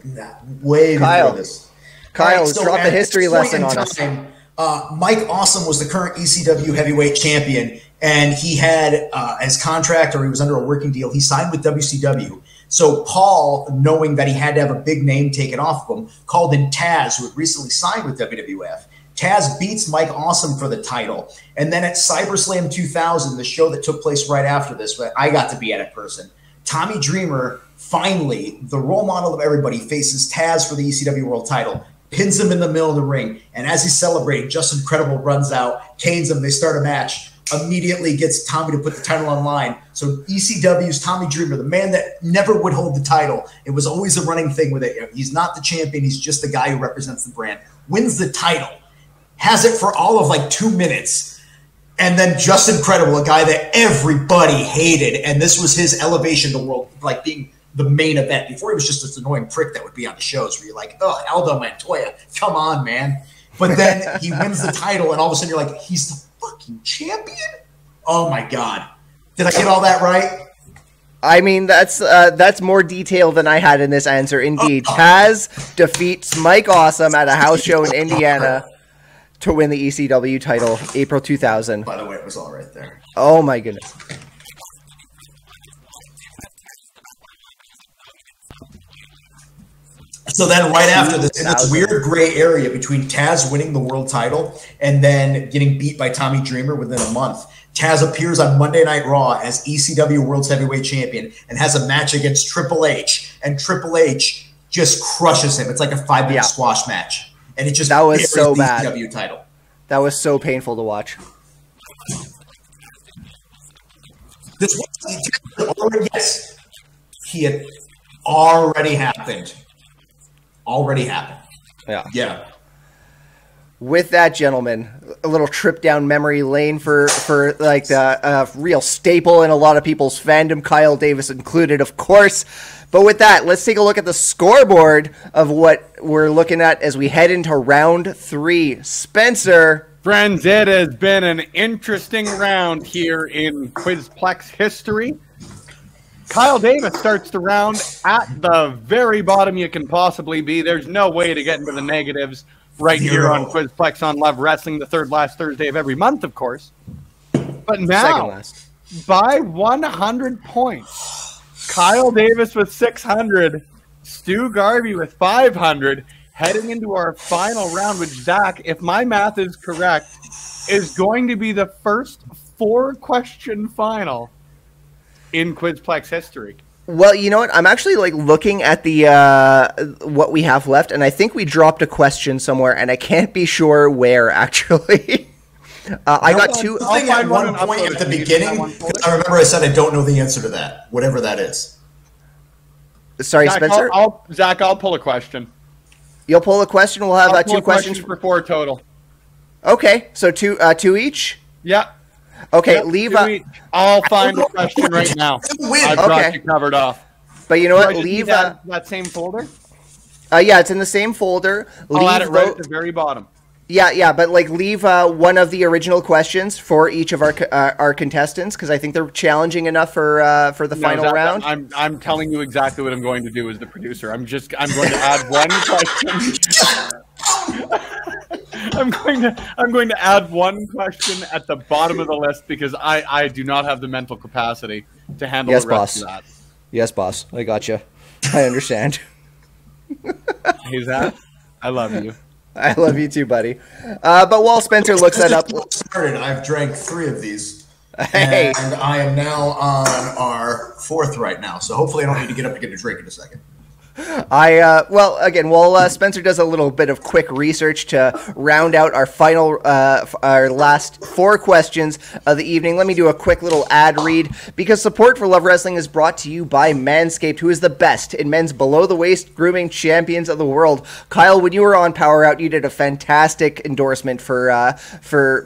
Way before this. Kyle, so drop a history lesson on us. Mike Awesome was the current ECW heavyweight champion, and he had his contract, or he was under a working deal. He signed with WCW. So Paul, knowing that he had to have a big name taken off of him, called in Taz, who had recently signed with WWF. Taz beats Mike Awesome for the title. And then at CyberSlam 2000, the show that took place right after this, but I got to be at it in person, Tommy Dreamer, finally, the role model of everybody, faces Taz for the ECW World title, pins him in the middle of the ring, and as he's celebrating, Just Incredible runs out, canes him, they start a match, immediately gets Tommy to put the title on line. So ECW's Tommy Dreamer, the man that never would hold the title, it was always a running thing with it. He's not the champion, he's just the guy who represents the brand, wins the title, has it for all of like 2 minutes. And then Just Incredible, a guy that everybody hated, and this was his elevation to the world, like being the main event. Before he was just this annoying prick that would be on the shows where you're like, oh, Aldo Montoya, come on, man. But then he wins the title, and all of a sudden you're like, he's the fucking champion? Oh, my God. Did I get all that right? I mean, that's more detail than I had in this answer. Indeed, Taz defeats Mike Awesome at a house show in Indiana to win the ECW title, April 2000. By the way, it was all right there. Oh, my goodness. So then right after this, in this weird gray area between Taz winning the world title and then getting beat by Tommy Dreamer within a month, Taz appears on Monday Night Raw as ECW World's Heavyweight Champion and has a match against Triple H. And Triple H just crushes him. It's like a 5-minute squash match. and it just that was so the bad. ECW title. That was so painful to watch. This was already, yes, he had already happened. Already happened. Yeah. With that, gentlemen, a little trip down memory lane for like the real staple in a lot of people's fandom, Kyle Davis included, of course. But with that, let's take a look at the scoreboard of what we're looking at as we head into round 3. Spencer. Friends, it has been an interesting round here in Quizplex history. Kyle Davis starts the round at the very bottom you can possibly be. There's no way to get into the negatives right here on Quizplex on Love Wrestling, the third last Thursday of every month, of course. But now, by 100 points, Kyle Davis with 600, Stu Garvey with 500, heading into our final round, which, Zach, if my math is correct, is going to be the first 4-question final in Quizplex history. Well, you know what? I'm actually like looking at the what we have left, and I think we dropped a question somewhere, and I can't be sure where actually. I got two. The thing at one point at the beginning, because I remember I said I don't know the answer to that, whatever that is. Sorry, Zach, Spencer. I'll pull a question. You'll pull a question. We'll have 2 questions for 4 total. Okay, so two each. Yeah. Okay, yep, leave. I'll find a question right now. I've got you covered off. But you know what? Leave that same folder. Yeah, it's in the same folder. I'll add it right at the very bottom. Yeah, but like leave one of the original questions for each of our contestants, because I think they're challenging enough for the final round. I'm telling you exactly what I'm going to do as the producer. I'm going to add one question. I'm going to add one question at the bottom of the list because I do not have the mental capacity to handle the rest of that. Yes, boss. I got you. I understand. Hey, Zach, I love you. I love you too, buddy. But while Spencer looks that up, I've drank 3 of these, hey. and I am now on our 4th right now. So hopefully, I don't need to get up to get a drink in a second. Well, again, while Spencer does a little bit of quick research to round out our final, our last 4 questions of the evening, let me do a quick little ad read, because support for Love Wrestling is brought to you by Manscaped, who is the best in men's below-the-waist grooming champions of the world. Kyle, when you were on Power Out, you did a fantastic endorsement for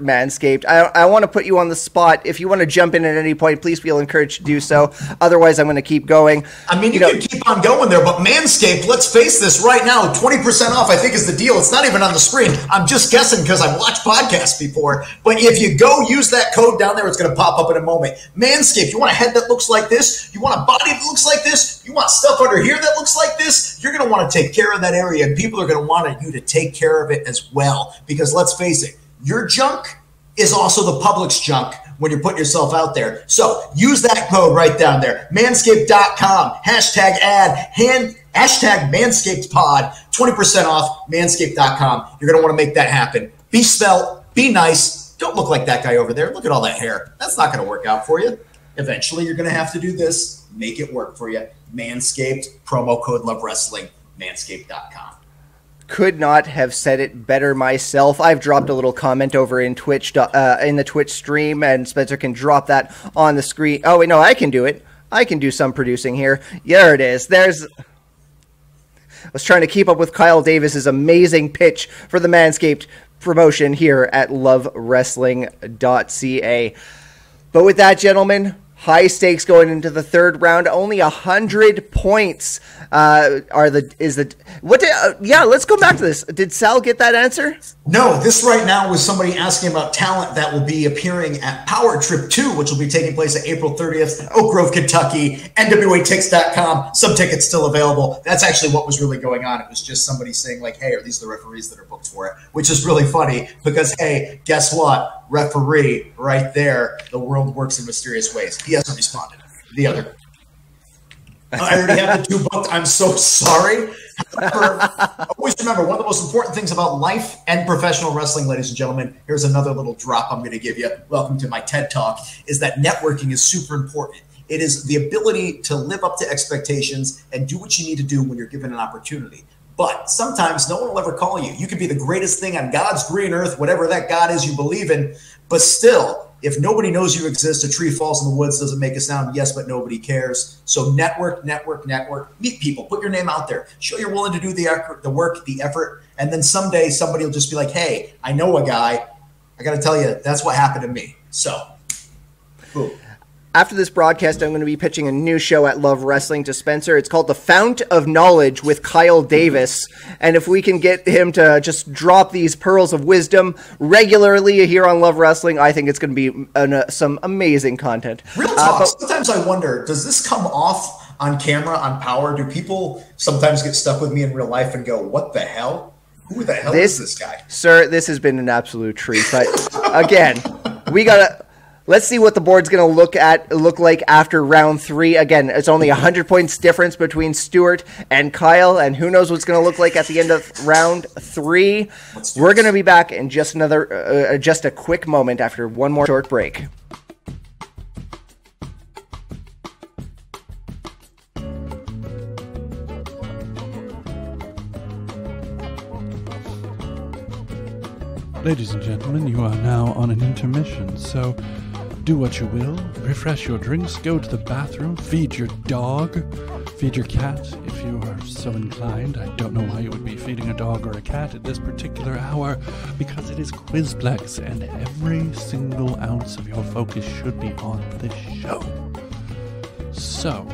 Manscaped. I want to put you on the spot. If you want to jump in at any point, please feel encouraged to do so. Otherwise, I'm going to keep going. I mean, you can keep on going there, but Manscaped, let's face this right now, 20% off I think is the deal. It's not even on the screen. I'm just guessing because I've watched podcasts before. But if you go use that code down there, it's going to pop up in a moment. Manscaped, you want a head that looks like this? You want a body that looks like this? You want stuff under here that looks like this? You're going to want to take care of that area, and people are going to want you to take care of it as well. Because let's face it, your junk is also the public's junk when you're putting yourself out there. So use that code right down there, manscaped.com, hashtag ManscapedPod, 20% off, manscaped.com. You're going to want to make that happen. Be svelte, be nice. Don't look like that guy over there. Look at all that hair. That's not going to work out for you. Eventually, you're going to have to do this. Make it work for you. Manscaped, promo code Love Wrestling, manscaped.com. Could not have said it better myself. I've dropped a little comment over in Twitch, in the Twitch stream, and Spencer can drop that on the screen. Oh, wait, no, I can do it. I can do some producing here. Yeah, there it is. I was trying to keep up with Kyle Davis's amazing pitch for the Manscaped promotion here at lovewrestling.ca. But with that, gentlemen, high stakes going into the third round. Only 100 points let's go back to this. Did Sal get that answer? No, this right now was somebody asking about talent that will be appearing at Power Trip 2, which will be taking place at April 30th, Oak Grove, Kentucky, NWATix.com. Some tickets still available. That's actually what was really going on. It was just somebody saying like, hey, are these the referees that are booked for it? Which is really funny because, hey, guess what? Referee right there. The world works in mysterious ways. He hasn't responded. The other. I already have the 2 booked. I'm so sorry. However, always remember, one of the most important things about life and professional wrestling, ladies and gentlemen, here's another little drop I'm going to give you. Welcome to my TED Talk, is that networking is super important. It is the ability to live up to expectations and do what you need to do when you're given an opportunity. But sometimes no one will ever call you. You could be the greatest thing on God's green earth, whatever that God is you believe in. But still, if nobody knows you exist, a tree falls in the woods, doesn't make a sound. Yes, but nobody cares. So network. Meet people. Put your name out there. Show you're willing to do the work, the effort. And then someday somebody will just be like, hey, I know a guy. I got to tell you, that's what happened to me. So, boom. After this broadcast, I'm going to be pitching a new show at Love Wrestling to Spencer. It's called The Fount of Knowledge with Kyle Davis. And if we can get him to just drop these pearls of wisdom regularly here on Love Wrestling, I think it's going to be some amazing content. Real talk, sometimes I wonder, does this come off on camera, on Power? Do people sometimes get stuck with me in real life and go, what the hell? Who the hell is this guy? Sir, this has been an absolute treat. But again, we got to... Let's see what the board's going to look like after round 3. Again, it's only 100 points difference between Stewart and Kyle, and who knows what's going to look like at the end of round 3. We're going to be back in just a quick moment after one more short break. Ladies and gentlemen, you are now on an intermission, so do what you will, refresh your drinks, go to the bathroom, feed your dog, feed your cat if you are so inclined. I don't know why you would be feeding a dog or a cat at this particular hour, because it is Quizplex, and every single ounce of your focus should be on this show. So,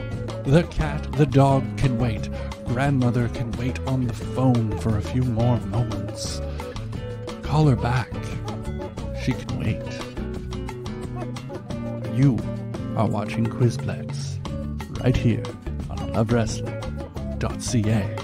the cat, the dog can wait. Grandmother can wait on the phone for a few more moments. Call her back. She can wait. You are watching Quizplex right here on lovewrestling.ca.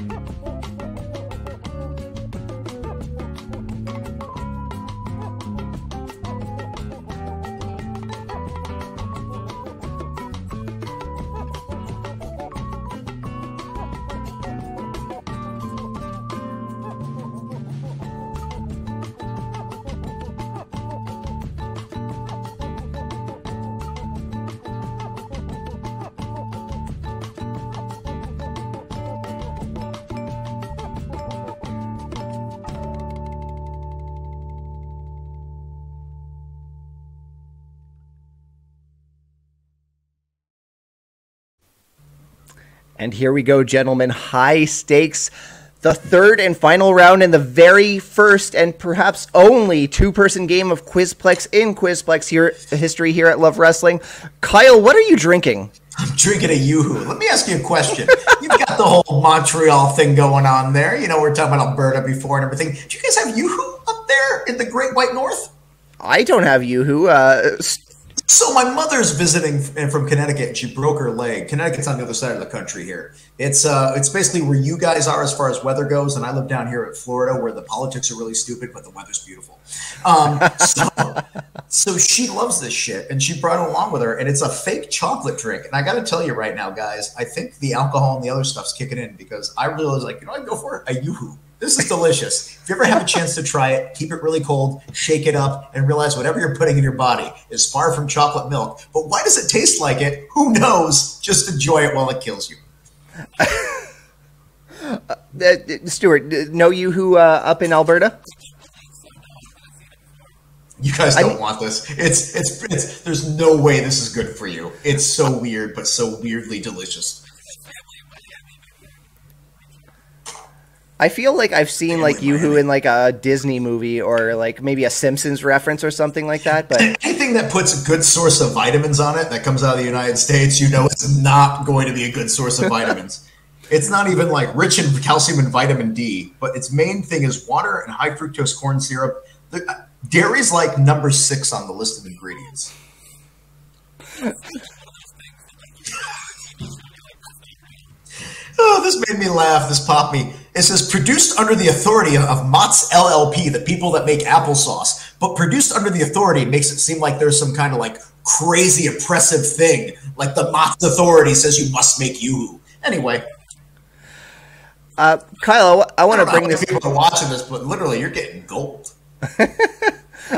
And here we go, gentlemen. High stakes. The third and final round in the very first and perhaps only two-person game of Quizplex in Quizplex history here at Love Wrestling. Kyle, what are you drinking? I'm drinking a Yoo-Hoo. Let me ask you a question. You've got the whole Montreal thing going on there. You know, we're talking about Alberta before and everything. Do you guys have Yoo-Hoo up there in the Great White North? I don't have Yoo-Hoo. So my mother's visiting from Connecticut, and she broke her leg. Connecticut's on the other side of the country here. It's basically where you guys are as far as weather goes, and I live down here at Florida, where the politics are really stupid, but the weather's beautiful. So she loves this shit, and she brought it along with her, and it's a fake chocolate drink. And I got to tell you right now, guys, I think the alcohol and the other stuff's kicking in, because I really was like, you know, I'd go for it. A Yoo-Hoo. This is delicious. If you ever have a chance to try it, keep it really cold, shake it up, and realize whatever you're putting in your body is far from chocolate milk. But why does it taste like it? Who knows? Just enjoy it while it kills you. Stewart, no Yoo-Hoo up in Alberta? You guys don't want this. It's. There's no way this is good for you. It's so weird, but so weirdly delicious. I feel like I've seen like Yoo-Hoo in like a Disney movie or like maybe a Simpsons reference or something like that. But anything that puts a good source of vitamins on it that comes out of the United States, you know, it's not going to be a good source of vitamins. It's not even like rich in calcium and vitamin D, but its main thing is water and high fructose corn syrup. Dairy's like number 6 on the list of ingredients. Oh, this made me laugh. This popped me. It says, produced under the authority of Mott's LLP, the people that make applesauce. But produced under the authority makes it seem like there's some kind of like crazy oppressive thing. Like the Mott's authority says you must make Yoo-Hoo. Anyway. Kyle, I want to bring this. People are watching this, but literally you're getting gold.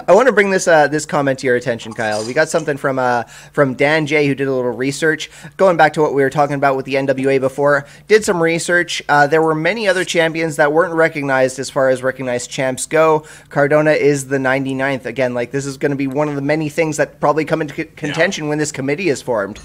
I want to bring this this comment to your attention, Kyle. We got something from Dan J, who did a little research. Going back to what we were talking about with the NWA before, did some research. There were many other champions that weren't recognized as far as recognized champs go. Cardona is the 99th. Again, like, this is going to be one of the many things that probably come into contention when this committee is formed.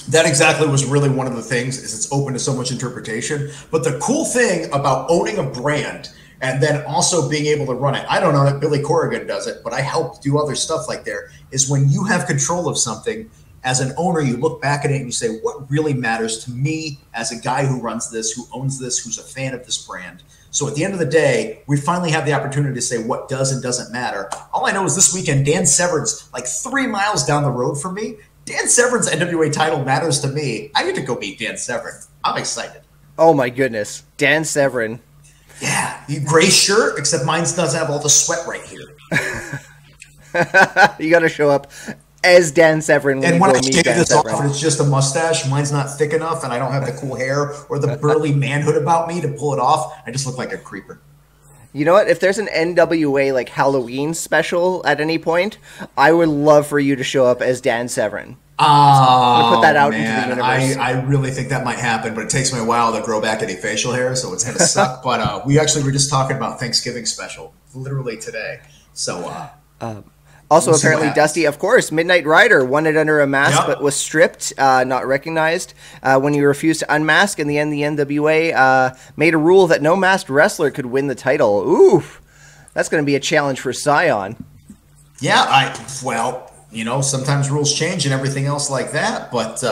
That exactly was really one of the things, is it's open to so much interpretation. But the cool thing about owning a brand and then also being able to run it, I don't know that Billy Corrigan does it, but I help do other stuff like there, is when you have control of something, as an owner, you look back at it and you say, what really matters to me as a guy who runs this, who owns this, who's a fan of this brand? So at the end of the day, we finally have the opportunity to say what does and doesn't matter. All I know is this weekend, Dan Severn's like 3 miles down the road from me. Dan Severn's NWA title matters to me. I get to go meet Dan Severn. I'm excited. Oh my goodness. Dan Severn. Yeah, gray shirt, except mine doesn't have all the sweat right here. You got to show up as Dan Severn when and you when go I meet shave Dan this Severn. off and it's just a mustache, mine's not thick enough, and I don't have the cool hair or the burly manhood about me to pull it off. I just look like a creeper. You know what? If there's an NWA like Halloween special at any point, I would love for you to show up as Dan Severn. I'm gonna put that out into the universe. I really think that might happen, but it takes me a while to grow back any facial hair, so it's gonna suck. But we actually were just talking about Thanksgiving special literally today. So also, we'll apparently, Dusty, of course, Midnight Rider won it under a mask, but was stripped, not recognized. When he refused to unmask, in the end, the NWA made a rule that no masked wrestler could win the title. Ooh, that's going to be a challenge for Scion. Yeah, well, you know, sometimes rules change and everything else like that. But,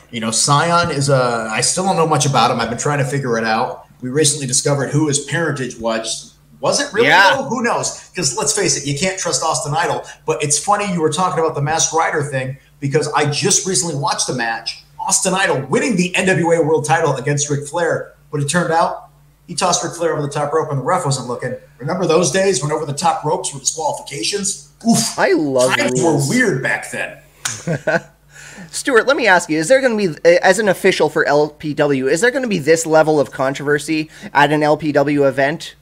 you know, Scion is I still don't know much about him. I've been trying to figure it out. We recently discovered who his parentage was. Was it really? Yeah. Though? Who knows? Because let's face it, you can't trust Austin Idol. But it's funny you were talking about the Masked Rider thing, because I just recently watched a match. Austin Idol winning the NWA World title against Ric Flair. But it turned out he tossed Ric Flair over the top rope and the ref wasn't looking. Remember those days when over the top ropes were disqualifications? Oof. I love Times were weird back then. Stuart, let me ask you, is there going to be, as an official for LPW, is there going to be this level of controversy at an LPW event?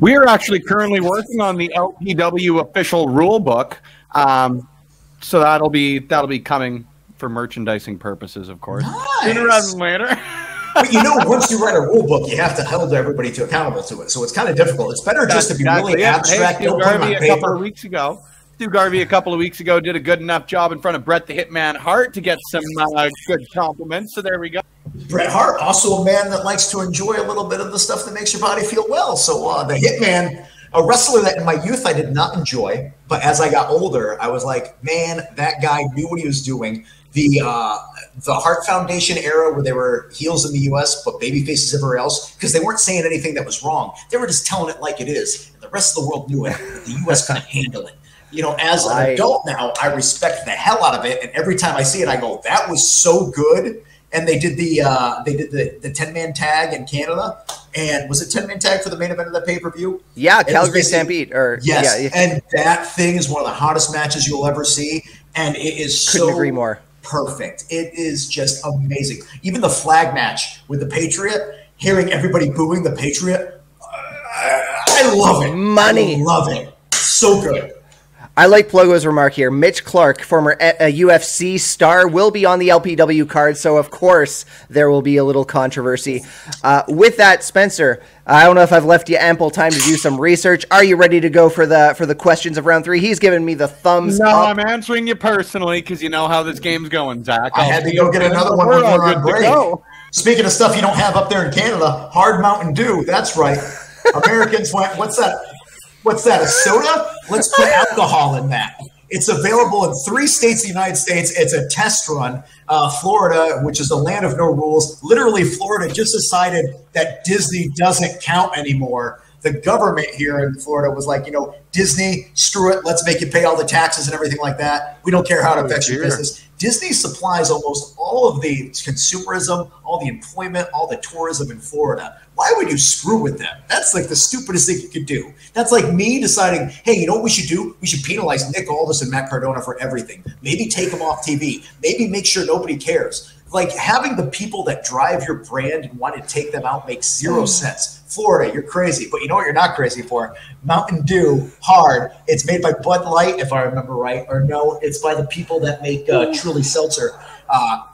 We are actually currently working on the LPW official rule book, so that'll be coming for merchandising purposes, of course. Nice. Sooner rather than later. But you know, once you write a rule book, you have to hold everybody to accountable to it. So it's kind of difficult. It's better just to be really abstract. Hey, Stewart Garvey a couple of weeks ago. Stewart Garvey a couple of weeks ago did a good enough job in front of Bret the Hitman Hart to get some good compliments. So there we go. Bret Hart, also a man that likes to enjoy a little bit of the stuff that makes your body feel well. So the Hitman, a wrestler that in my youth I did not enjoy, but as I got older, I was like, man, that guy knew what he was doing. The Hart Foundation era where they were heels in the U.S. but baby faces everywhere else, because they weren't saying anything that was wrong. They were just telling it like it is. And the rest of the world knew it, but the U.S. couldn't handle it. You know, as an adult now, I respect the hell out of it. And every time I see it, I go, that was so good. And they did the 10-man tag in Canada. And was it 10-man tag for the main event of the pay-per-view? Yeah, Calgary Stampede. Yes, yeah. And that thing is one of the hottest matches you'll ever see. And it is Couldn't agree more. Perfect. It is just amazing. Even the flag match with the Patriot, hearing everybody booing the Patriot, I love it. Money. I love it. So good. I like Plogo's remark here. Mitch Clark, former UFC star, will be on the LPW card, so of course there will be a little controversy. With that, Spencer, I don't know if I've left you ample time to do some research. Are you ready to go for the questions of round 3? He's giving me the thumbs up. No, I'm answering you personally because you know how this game's going, Zach. I had to go get another one when we're on break. Speaking of stuff you don't have up there in Canada, Hard Mountain Dew. That's right. Americans went, what's that? What's that, a soda? Let's put alcohol in that. It's available in 3 states in the United States. It's a test run. Florida, which is the land of no rules. Literally, Florida just decided that Disney doesn't count anymore. the government here in Florida was like, Disney, screw it. Let's make you pay all the taxes and everything like that. We don't care how it affects your business. Disney supplies almost all of the consumerism, all the employment, all the tourism in Florida. Why would you screw with them? That's like the stupidest thing you could do. That's like me deciding, hey, you know what we should do? We should penalize Nick Aldis and Matt Cardona for everything. Maybe take them off TV. Maybe make sure nobody cares. Like having the people that drive your brand and want to take them out makes zero sense. Florida, you're crazy. But you know what you're not crazy for? Mountain Dew, hard. It's made by Bud Light, if I remember right. Or no, it's by the people that make Truly Seltzer.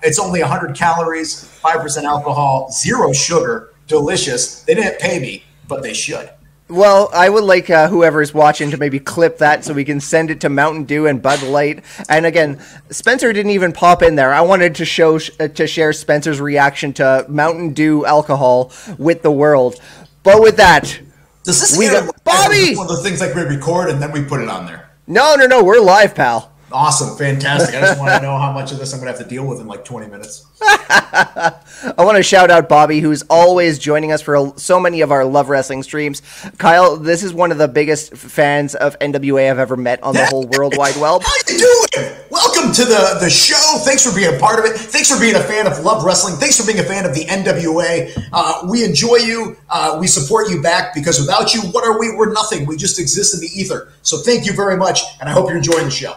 It's only 100 calories, 5% alcohol, 0 sugar. Delicious. They didn't pay me, but they should. Well, I would like whoever's watching to maybe clip that so we can send it to Mountain Dew and Bud Light. And again, Spencer didn't even pop in there. I wanted to share Spencer's reaction to Mountain Dew alcohol with the world. But with that, does this Bobby? One of the things like we record and then we put it on there. No, we're live, pal. Awesome, fantastic. I just want to know how much of this I'm going to have to deal with in like 20 minutes. I want to shout out Bobby, who's always joining us for so many of our Love Wrestling streams. Kyle, this is one of the biggest fans of NWA I've ever met on the whole World Wide Web. How you doing? Welcome to the show. Thanks for being a part of it. Thanks for being a fan of Love Wrestling. Thanks for being a fan of the NWA. We enjoy you. We support you back because without you, what are we? We're nothing. We just exist in the ether. So thank you very much, and I hope you're enjoying the show.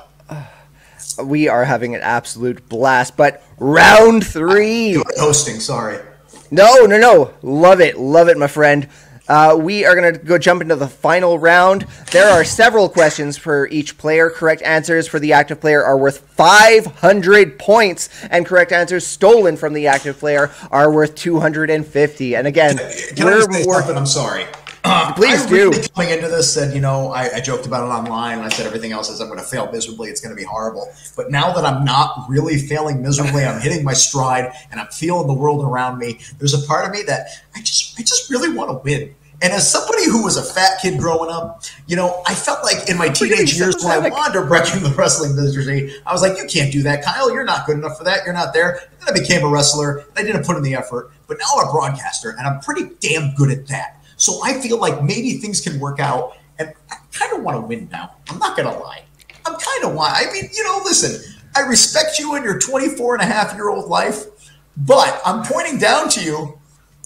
We are having an absolute blast, but round 3. Hosting, sorry. No. Love it, my friend. We are going to go jump into the final round. There are several questions for each player. Correct answers for the active player are worth 500 points, and correct answers stolen from the active player are worth 250. And again, can I say something? I'm sorry. Please I do. Really coming into this said, I joked about it online and I said everything else is I'm going to fail miserably. It's going to be horrible. But now that I'm not really failing miserably, I'm hitting my stride and I'm feeling the world around me. There's a part of me that I just really want to win. And as somebody who was a fat kid growing up, I felt like in my teenage years when I wanted to wreck in the wrestling industry, I was like, you can't do that, Kyle. You're not good enough for that. You're not there. And then I became a wrestler. And I didn't put in the effort. But now I'm a broadcaster, and I'm pretty damn good at that. So I feel like maybe things can work out, and I kind of want to win now. I'm not going to lie. I'm kind of want. I mean, listen, I respect you in your 24-and-a-half-year-old life, but I'm pointing down to you.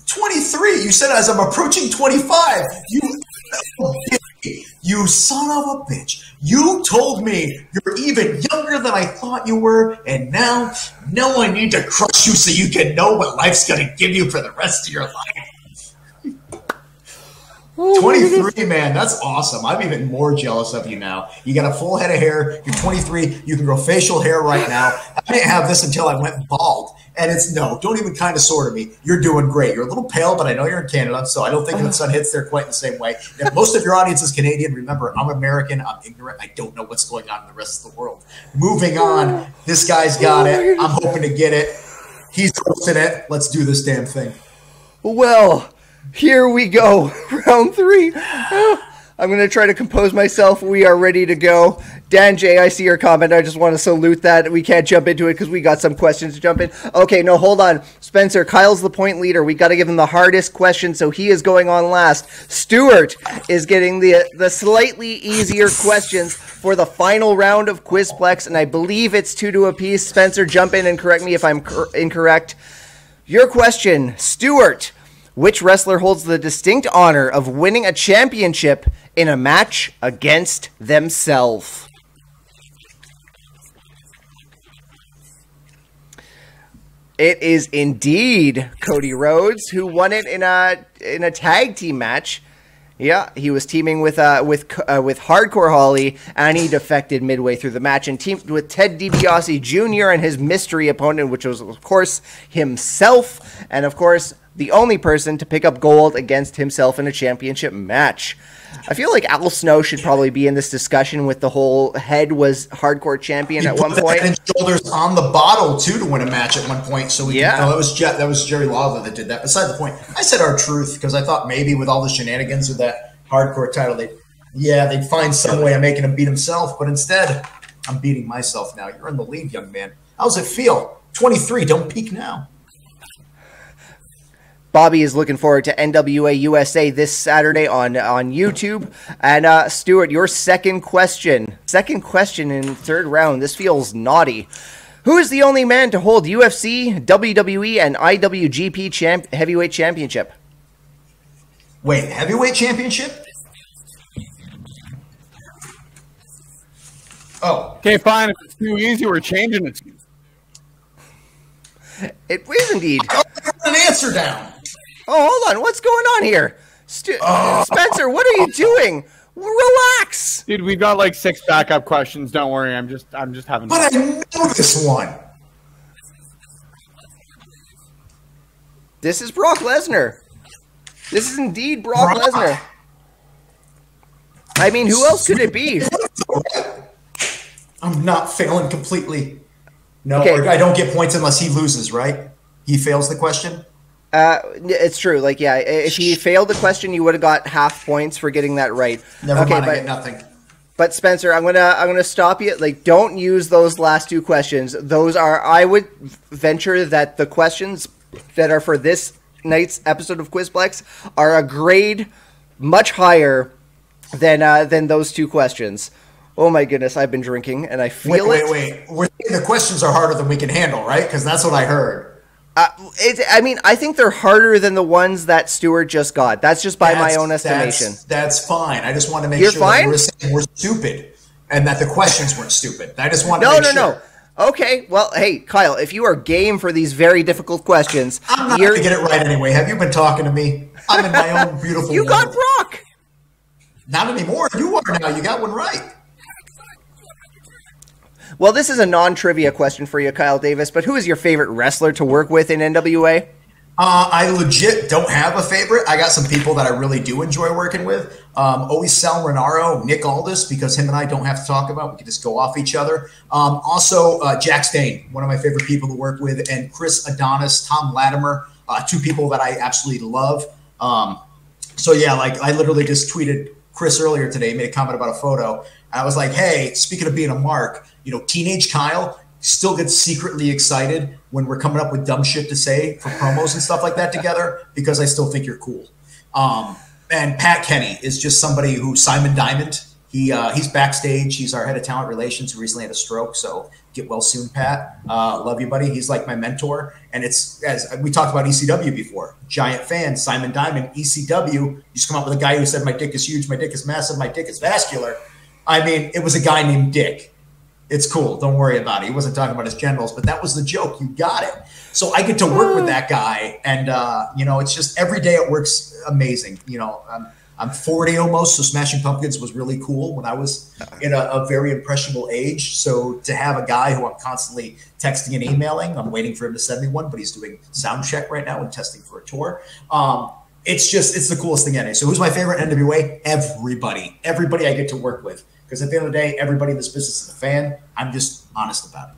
23. You said as I'm approaching 25. You son of a bitch. You told me you're even younger than I thought you were, and now I need to crush you so you can know what life's going to give you for the rest of your life. 23, man, that's awesome. I'm even more jealous of you now. You got a full head of hair. You're 23. You can grow facial hair right now. I didn't have this until I went bald. And don't even kind of sort of me. You're doing great. You're a little pale, but I know you're in Canada, so I don't think the sun hits there quite the same way. If most of your audience is Canadian, remember, I'm American. I'm ignorant. I don't know what's going on in the rest of the world. Moving on. This guy's got it. I'm hoping to get it. He's hosting it. Let's do this damn thing. Well, here we go. Round 3. I'm going to try to compose myself. We are ready to go. Dan J, I see your comment. I just want to salute that. We can't jump into it because we got some questions to jump in. Okay, no, hold on. Spencer, Kyle's the point leader. We got to give him the hardest question, so he is going on last. Stewart is getting the slightly easier questions for the final round of Quizplex, and I believe it's 2 apiece. Spencer, jump in and correct me if I'm incorrect. Your question, Stewart. Which wrestler holds the distinct honor of winning a championship in a match against themselves? It is indeed Cody Rhodes, who won it in a tag team match. Yeah, he was teaming with Hardcore Holly, and he defected midway through the match and teamed with Ted DiBiase Jr. and his mystery opponent, which was, of course, himself, and, of course, the only person to pick up gold against himself in a championship match. I feel like Al Snow should probably be in this discussion with the whole head was hardcore champion at one point. Head and shoulders on the bottle, too, to win a match at one point. So that was Jerry Lawler that did that. Beside the point, I said our truth because I thought maybe with all the shenanigans with that hardcore title, they'd find some way of making him beat himself. But instead, I'm beating myself now. You're in the lead, young man. How's it feel? 23, don't peak now. Bobby is looking forward to NWA USA this Saturday on YouTube. And Stewart, your second question in third round. This feels naughty. Who is the only man to hold UFC, WWE, and IWGP heavyweight championship? Wait, heavyweight championship? Oh. Okay, fine. If it's too easy, we're changing it. It is indeed. I got an answer down. Oh, hold on. What's going on here? Spencer, what are you doing? Relax. Dude, we've got like 6 backup questions. Don't worry. I'm just having But I know this one. This is Brock Lesnar. This is indeed Brock Lesnar. I mean, who else could it be? I'm not failing completely. No, Okay. I don't get points unless he loses, right? He fails the question? It's true. Like, yeah, if he failed the question, you would have got half points for getting that right. Never mind, I get nothing. But Spencer, I'm gonna stop you. Like, don't use those last 2 questions. Those are, I would venture that the questions that are for this night's episode of Quizplex are a grade much higher than those 2 questions. Oh my goodness, I've been drinking and I feel it. Wait. We're thinking the questions are harder than we can handle, right? Because that's what I heard. I think they're harder than the ones that Stewart just got. That's just by my own estimation. That's fine. I just want to make You're sure fine? that you were saying we're stupid and that the questions weren't stupid. I just want to make sure. No. Okay, well, hey, Kyle, if you are game for these very difficult questions, I'm not going to get it right anyway. Have you been talking to me? I'm in my own beautiful You got world. Brock. Not anymore. You are now. You got one right. Well, this is a non-trivia question for you, Kyle Davis, but who is your favorite wrestler to work with in NWA? I legit don't have a favorite. I got some people that I really do enjoy working with. Always Sal Renaro, Nick Aldis, because him and I don't have to talk about. We can just go off each other. Also, Jack Stain, one of my favorite people to work with, and Chris Adonis, Tom Latimer, 2 people that I absolutely love. So, yeah, like I literally just tweeted Chris earlier today, made a comment about a photo. I was like, hey, speaking of being a mark, Teenage Kyle still gets secretly excited when we're coming up with dumb shit to say for promos and stuff like that together because I still think you're cool. And Pat Kenny is just somebody who Simon Diamond. He's backstage. He's our head of talent relations who recently had a stroke. So get well soon, Pat. Love you, buddy. He's like my mentor. And it's, as we talked about ECW before, giant fan, Simon Diamond, ECW. You just come up with a guy who said, my dick is huge, my dick is massive, my dick is vascular. I mean, it was a guy named Dick. It's cool. Don't worry about it. He wasn't talking about his genitals, but that was the joke. You got it. So I get to work with that guy. And, it's just every day it works amazing. I'm 40 almost, so Smashing Pumpkins was really cool when I was in a very impressionable age. So to have a guy who I'm constantly texting and emailing, I'm waiting for him to send me one, but he's doing sound check right now and testing for a tour. It's the coolest thing ever. So who's my favorite NWA? Everybody I get to work with. Because at the end of the day, everybody in this business is a fan. I'm just honest about it.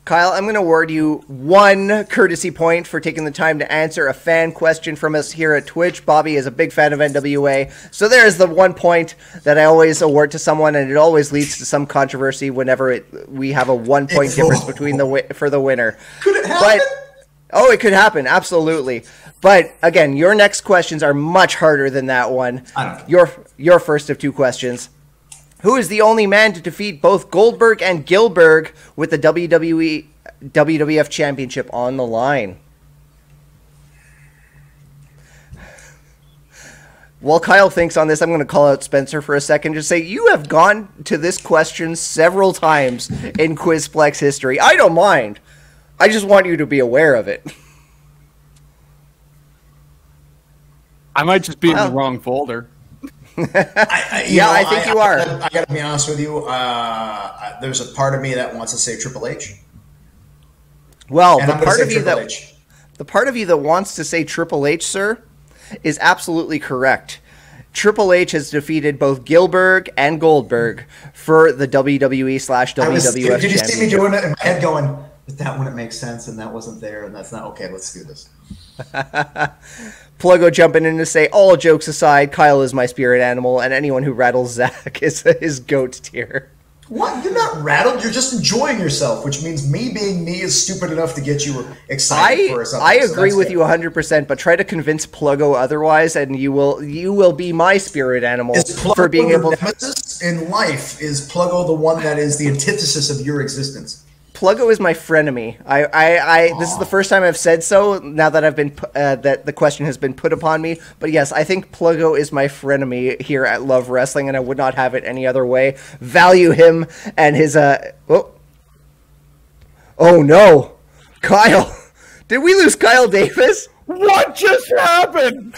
Kyle, I'm going to award you 1 courtesy point for taking the time to answer a fan question from us here at Twitch. Bobby is a big fan of NWA. So there's the 1 point that I always award to someone, and it always leads to some controversy whenever we have a 1 point difference between for the winner. Could it happen? It could happen, absolutely. But again, your next questions are much harder than that one. I don't know. Your first of 2 questions. Who is the only man to defeat both Goldberg and Gillberg with the WWF Championship on the line? While Kyle thinks on this, I'm going to call out Spencer for a second. Just say, you have gone to this question several times in Quizplex history. I don't mind. I just want you to be aware of it. I might just be in the wrong folder. I think you are. I got to be honest with you. There's a part of me that wants to say Triple H. Well, And the I'm gonna part say of you Triple that H. the part of you that wants to say Triple H, sir, is absolutely correct. Triple H has defeated both Gillberg and Goldberg for the WWE/WWF Did you see me Championship. doing it in my head going, but that wouldn't make sense and that wasn't there and that's not okay, let's do this. Pluggo jumping in to say, all jokes aside, Kyle is my spirit animal, and anyone who rattles Zach is his goat tier. What? You're not rattled. You're just enjoying yourself, which means me being me is stupid enough to get you excited for something. I agree with you 100%, but try to convince Pluggo otherwise, and you will be my spirit animal for being able to. Nemesis in life is Pluggo the one that is the antithesis of your existence. Pluggo is my frenemy. This is the first time I've said so. Now that I've been that the question has been put upon me, but yes, I think Pluggo is my frenemy here at Love Wrestling, and I would not have it any other way. Value him and his Oh no, Kyle! Did we lose Kyle Davis? What just happened?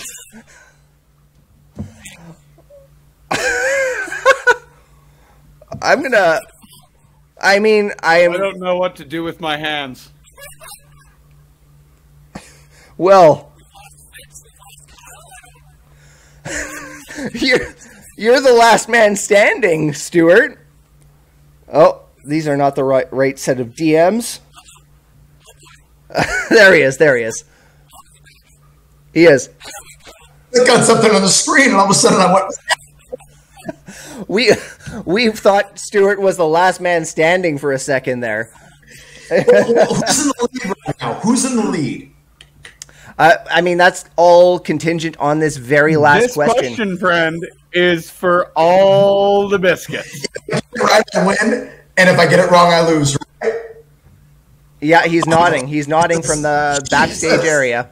I don't know what to do with my hands. Well, you're the last man standing, Stewart. Oh, these are not the right set of DMs. There he is. He is. I got something on the screen, and all of a sudden I went. We thought Stewart was the last man standing for a second there. Who's in the lead right now? Who's in the lead? I mean, that's all contingent on this very last question. This question, friend, is for all the biscuits. I win, and if I get it wrong, I lose. Right? Yeah, he's nodding. He's nodding from the backstage area.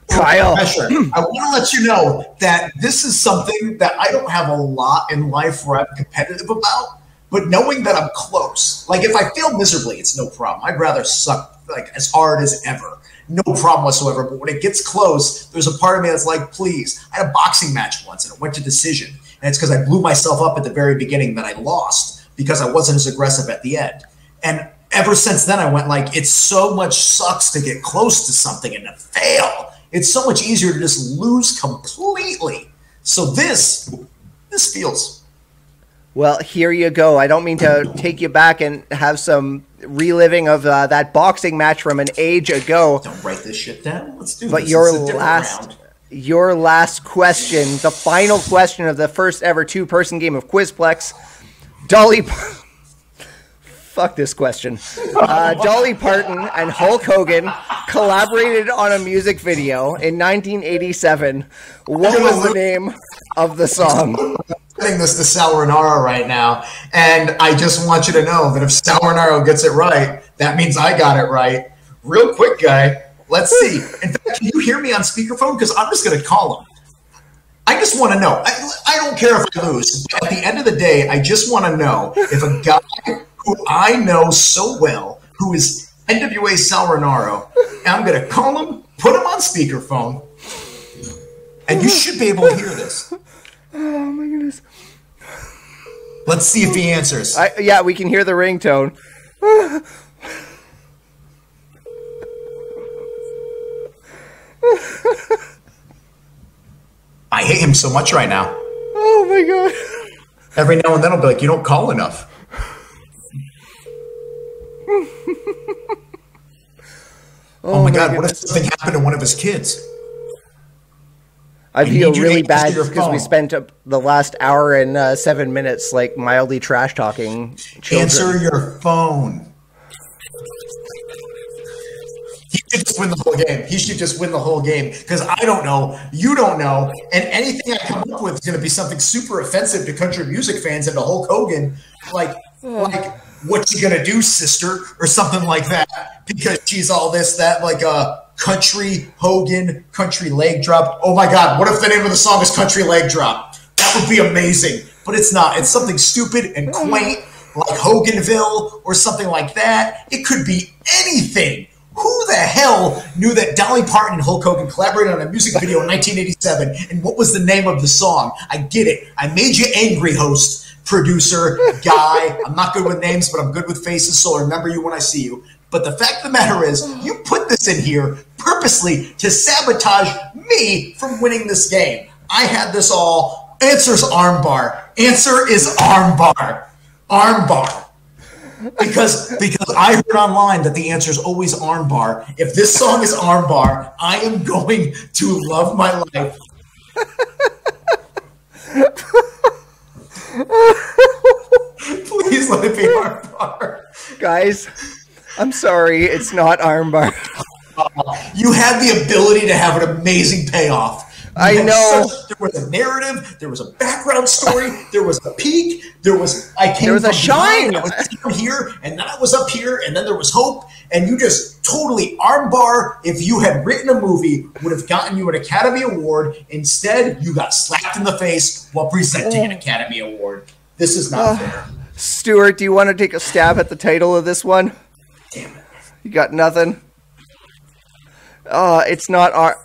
Kyle. I want to let you know that this is something that I don't have a lot in life where I'm competitive about, but knowing that I'm close. Like, if I fail miserably, it's no problem. I'd rather suck like as hard as ever. No problem whatsoever. But when it gets close, there's a part of me that's like, please. I had a boxing match once, and it went to decision. And it's because I blew myself up at the very beginning that I lost because I wasn't as aggressive at the end. And ever since then, I went like, it's so much sucks to get close to something and to fail. It's so much easier to just lose completely. So this feels. Well, here you go. I don't mean to take you back and have some reliving of that boxing match from an age ago. Don't write this shit down. Let's do but this. Your last question, the final question of the first ever two-person game of Quizplex. Fuck this question. Dolly Parton and Hulk Hogan collaborated on a music video in 1987. What was the name of the song? I'm sending this to Sauronaro right now, and I just want you to know that if Sauronaro gets it right, that means I got it right. Real quick, guy. Let's see. In fact, can you hear me on speakerphone? Because I'm just going to call him. I just want to know. I don't care if I lose. But at the end of the day, I just want to know if a guy who I know so well, who is NWA Sauronaro, and I'm going to call him, put him on speakerphone, and you should be able to hear this. Oh, my goodness. Let's see if he answers. Yeah, we can hear the ringtone. I hate him so much right now. Oh, my God. Every now and then I'll be like, you don't call enough. Oh my God, what if something happened to one of his kids? I feel really bad because we spent the last hour and 7 minutes like mildly trash talking children. Answer your phone. He should just win the whole game. He should just win the whole game because I don't know, you don't know, and anything I come up with is going to be something super offensive to country music fans and to Hulk Hogan, like what you gonna do, sister, or something like that, because she's all this, that, like a country Hogan, country leg drop. Oh my God, what if the name of the song is Country Leg Drop? That would be amazing, but it's not. It's something stupid and quaint, like Hoganville or something like that. It could be anything. Who the hell knew that Dolly Parton and Hulk Hogan collaborated on a music video in 1987, and what was the name of the song? I get it. I made you angry, host. Producer, guy. I'm not good with names, but I'm good with faces, so I'll remember you when I see you. But the fact of the matter is, you put this in here purposely to sabotage me from winning this game. I had this all. Answer's armbar. Answer is armbar. Armbar. Because I heard online that the answer is always armbar. If this song is armbar, I am going to love my life. Please let Would it be armbar? Guys, I'm sorry. It's not armbar. You had the ability to have an amazing payoff. I know. There was a narrative. There was a background story. There was a peak. There was a shine. I was down here, and then I was up here, and then there was hope. And you just totally armbar. If you had written a movie, would have gotten you an Academy Award. Instead, you got slapped in the face while presenting an Academy Award. This is not fair. Stewart, do you want to take a stab at the title of this one? Damn it. You got nothing? It's not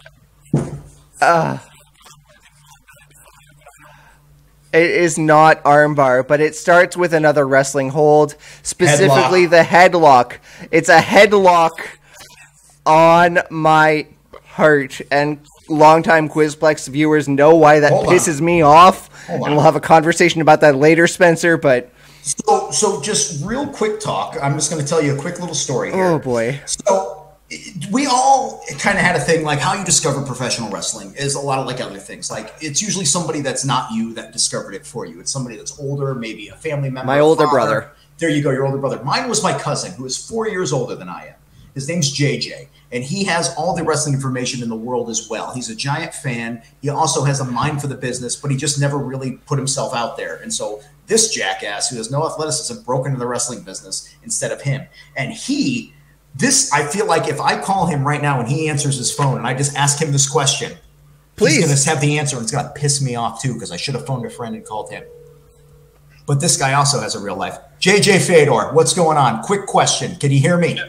it is not armbar, but it starts with another wrestling hold, specifically the headlock. It's a headlock on my heart, and longtime Quizplex viewers know why that pisses me off, and we'll have a conversation about that later, Spencer, but... So just real quick talk. I'm just going to tell you a quick little story here. Oh, boy. So we all kind of had a thing, like how you discover professional wrestling is a lot of like other things. Like it's usually somebody that's not you that discovered it for you. It's somebody that's older, maybe a family member. My older brother. There you go, your older brother. Mine was my cousin, who is 4 years older than I am. His name's JJ, and he has all the wrestling information in the world as well. He's a giant fan. He also has a mind for the business, but he just never really put himself out there. And so this jackass who has no athleticism broke into the wrestling business instead of him. And I feel like if I call him right now and he answers his phone and I just ask him this question, he's going to have the answer, and it's going to piss me off too, because I should have phoned a friend and called him. But this guy also has a real life. JJ Fedor, what's going on? Quick question. Can you hear me?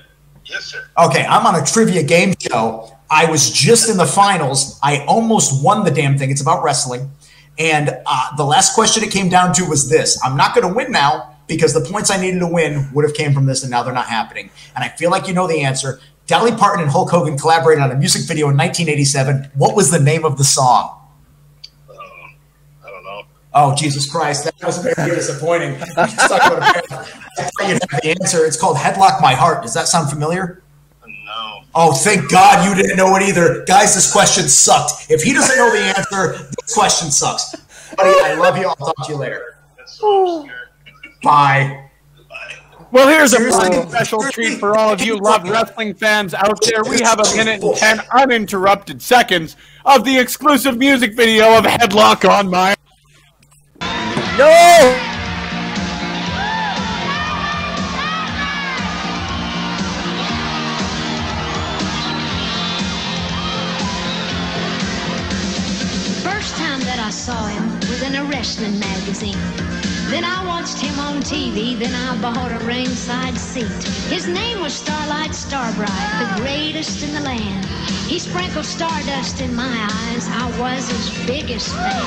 Yes, sir. Okay, I'm on a trivia game show. I was just in the finals. I almost won the damn thing. It's about wrestling. And the last question it came down to was this. I'm not going to win now, because the points I needed to win would have came from this, and now they're not happening. And I feel like you know the answer. Dolly Parton and Hulk Hogan collaborated on a music video in 1987. What was the name of the song? I don't know. Oh, Jesus Christ. That was very disappointing. I thought you'd have the answer. It's called Headlock My Heart. Does that sound familiar? No. Oh, thank God you didn't know it either. Guys, this question sucked. If he doesn't know the answer, this question sucks. Buddy, I love you. I'll talk to you later. That's so obscure. Bye. Well, here's a pretty special treat for all of you love wrestling fans out there. We have a minute and 10 uninterrupted seconds of the exclusive music video of Headlock on My... No! First time that I saw him was in a wrestling magazine. Then I watched him on TV, then I bought a ringside seat. His name was Starlight Starbright, the greatest in the land. He sprinkled stardust in my eyes, I was his biggest fan.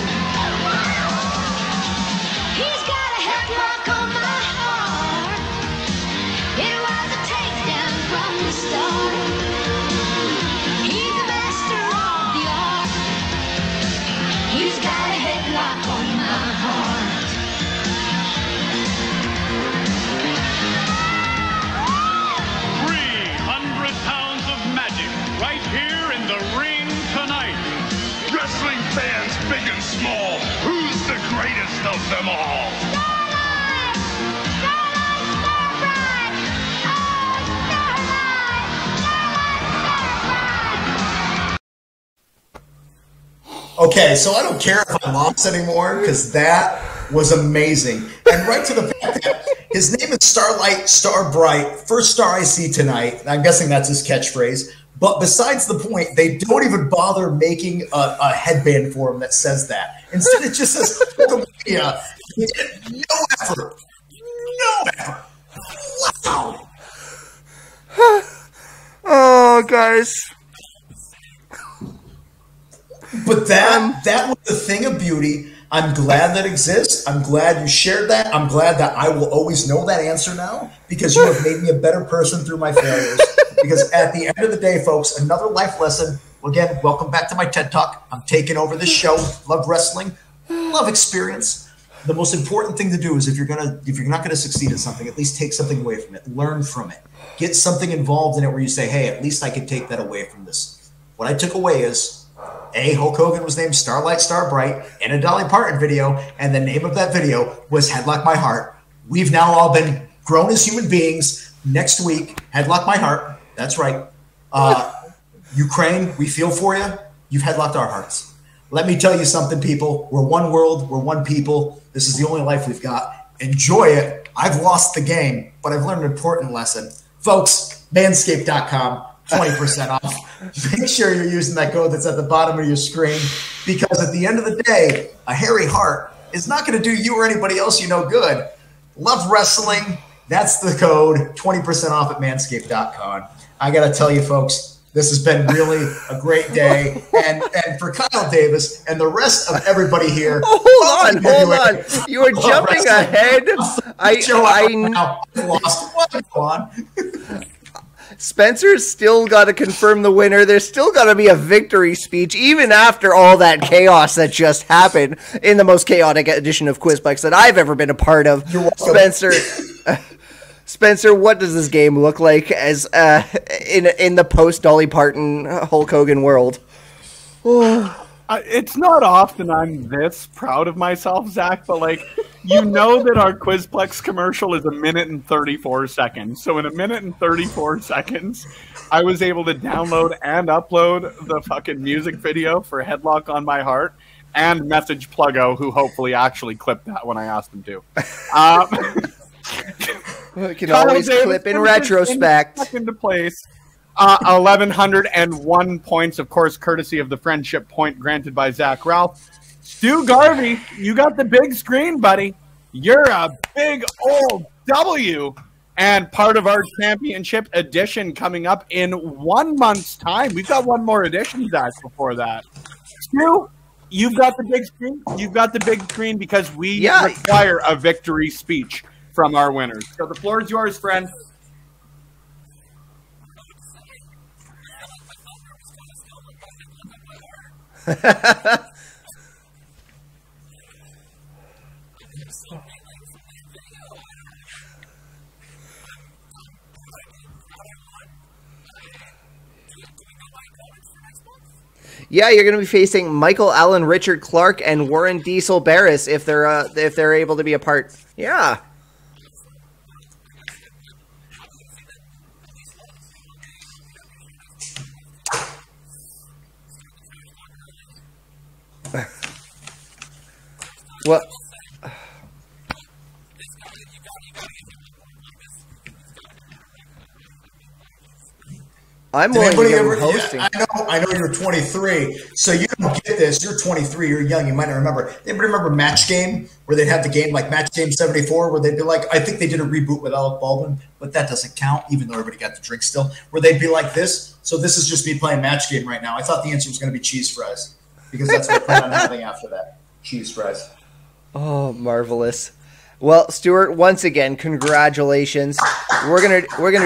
He's got a headlock on my heart. It was a takedown from the start. He's a master of the art. He's got a headlock on my heart. 300 pounds of magic right here in the ring tonight. Wrestling fans big and small, who's the greatest of them all? Starlight! Starlight Starbright! Oh, Starlight! Starlight Starbright! Okay, so I don't care if I lost anymore, because that was amazing. And right to the fact that his name is Starlight Starbright, first star I see tonight. I'm guessing that's his catchphrase. But besides the point, they don't even bother making a headband for him that says that. Instead, it just says, yeah, no effort. No effort. Wow. Oh, guys. But that was the thing of beauty. I'm glad that exists. I'm glad you shared that. I'm glad that I will always know that answer now, because you have made me a better person through my failures. Because at the end of the day, folks, another life lesson. Again, welcome back to my TED Talk. I'm taking over this show. Love wrestling. Love experience. The most important thing to do is if you're not gonna succeed at something, at least take something away from it. Learn from it. Get something involved in it where you say, hey, at least I can take that away from this. What I took away is, Hulk Hogan was named Starlight Starbright in a Dolly Parton video, and the name of that video was Headlock My Heart. We've now all been grown as human beings. Next week, headlock my heart. That's right. Ukraine, we feel for you. You've headlocked our hearts. Let me tell you something, people. We're one world. We're one people. This is the only life we've got. Enjoy it. I've lost the game, but I've learned an important lesson. Folks, manscaped.com, 20% off. Make sure you're using that code that's at the bottom of your screen, because at the end of the day, a hairy heart is not going to do you or anybody else you know good. Love wrestling. That's the code, 20% off at manscaped.com. I got to tell you, folks, this has been really a great day. And for Kyle Davis and the rest of everybody here. Hold on. You are jumping ahead. I lost. Go on. Spencer's still got to confirm the winner. There's still got to be a victory speech, even after all that chaos that just happened in the most chaotic edition of Quizplex that I've ever been a part of. Spencer, what does this game look like as in the post Dolly Parton Hulk Hogan world? It's not often I'm this proud of myself, Zach, but like, you know that our Quizplex commercial is 1 minute and 34 seconds. So in 1 minute and 34 seconds, I was able to download and upload the fucking music video for Headlock on My Heart and message Pluggo, who hopefully actually clipped that when I asked him to. We can always clip in retrospect. Into place. 1,101 points, of course, courtesy of the friendship point granted by Zach Ralph. Stu Garvey, you got the big screen, buddy. You're a big old W. And part of our championship edition coming up in 1 month's time. We've got one more edition, Zach, before that. Stu, you've got the big screen. You've got the big screen because we require a victory speech from our winners. So the floor is yours, friend. Yeah, you're going to be facing Michael Allen, Richard Clark, and Warren Diesel Barris if they're able to be a part. Yeah. Well, I'm willing to give him hosting. Yeah, I know you're 23, so you don't get this. You're 23, you're young, you might not remember. Anybody remember Match Game, where they'd have the game like Match Game 74, where they'd be like, I think they did a reboot with Alec Baldwin, but that doesn't count, even though everybody got the drink still, where they'd be like this. So this is just me playing Match Game right now. I thought the answer was going to be cheese fries, because that's what I plan on having after that. Cheese fries. Oh, marvelous. Well, Stewart, once again, congratulations. We're gonna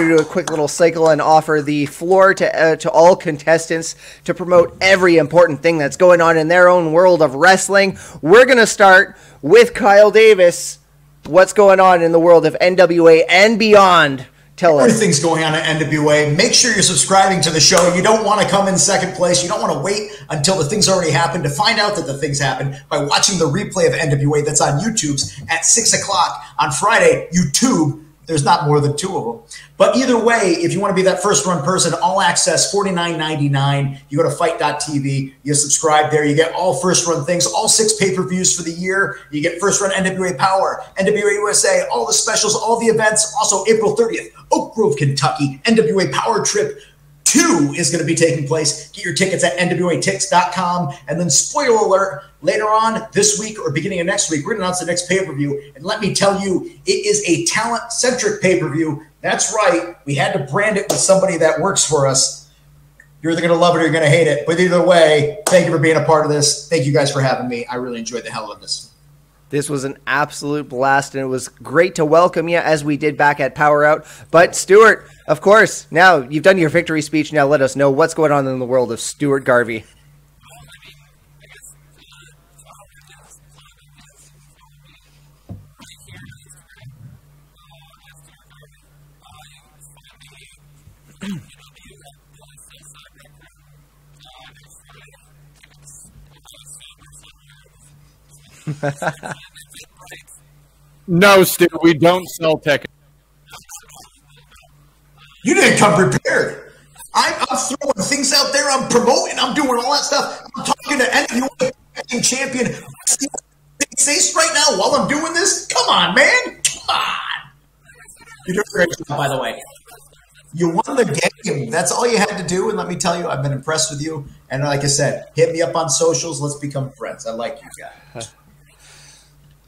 do a quick little cycle and offer the floor to all contestants to promote every important thing that's going on in their own world of wrestling. We're gonna start with Kyle Davis. What's going on in the world of NWA and beyond? Tell us. Everything's going on at NWA. Make sure you're subscribing to the show. You don't want to come in second place. You don't want to wait until the things already happened to find out that the things happened by watching the replay of NWA that's on YouTube's at 6 o'clock on Friday. YouTube. There's not more than 2 of them. But either way, if you want to be that first-run person, all access, $49.99. You go to fight.tv. You subscribe there. You get all first-run things, all 6 pay-per-views for the year. You get first-run NWA Power, NWA USA, all the specials, all the events. Also, April 30th, Oak Grove, Kentucky, NWA Power Trip 2 is going to be taking place. Get your tickets at nwatix.com. And then, spoiler alert, later on this week or beginning of next week, we're going to announce the next pay-per-view. And let me tell you, it is a talent-centric pay-per-view. That's right. We had to brand it with somebody that works for us. You're either going to love it or you're going to hate it. But either way, thank you for being a part of this. Thank you guys for having me. I really enjoyed the hell of this. This was an absolute blast, and it was great to welcome you as we did back at Power Out. But Stewart, of course, now you've done your victory speech. Now let us know what's going on in the world of Stewart Garvey. No, Stu, we don't sell tickets. You didn't come prepared. I'm throwing things out there. I'm promoting. I'm doing all that stuff. I'm talking to NWA champion face right now while I'm doing this. Come on, man. Come on. You're doing a great job, by the way. You won the game. That's all you had to do. And let me tell you, I've been impressed with you. And like I said, hit me up on socials. Let's become friends. I like you guys.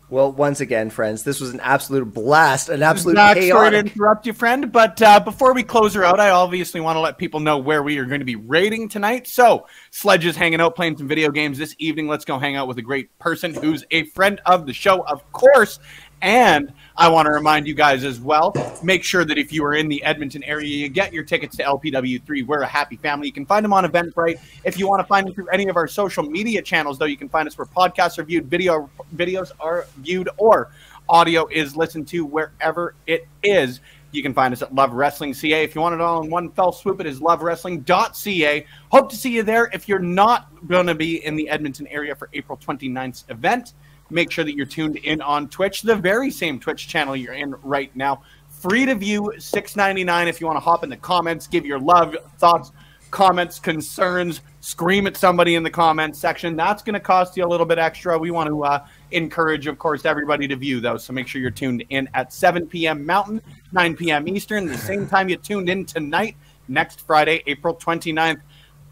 Well, once again, friends, this was an absolute blast, an absolute Zach, sorry to chaotic. interrupt you, friend, but before we close her out, I obviously want to let people know where we are going to be raiding tonight. So, Sledge is hanging out playing some video games this evening. Let's go hang out with a great person who's a friend of the show, of course. And I want to remind you guys as well, make sure that if you are in the Edmonton area, you get your tickets to LPW3. We're a happy family. You can find them on Eventbrite. If you want to find them through any of our social media channels, though, you can find us where podcasts are viewed, videos are viewed, or audio is listened to wherever it is. You can find us at Love Wrestling CA. If you want it all in one fell swoop, it is lovewrestling.ca. Hope to see you there. If you're not going to be in the Edmonton area for April 29th's event, make sure that you're tuned in on Twitch, the very same Twitch channel you're in right now. Free to view, $6.99 if you want to hop in the comments, give your love, thoughts, comments, concerns, scream at somebody in the comments section. That's going to cost you a little bit extra. We want to encourage, of course, everybody to view those. So make sure you're tuned in at 7 p.m. Mountain, 9 p.m. Eastern, the same time you tuned in tonight, next Friday, April 29th.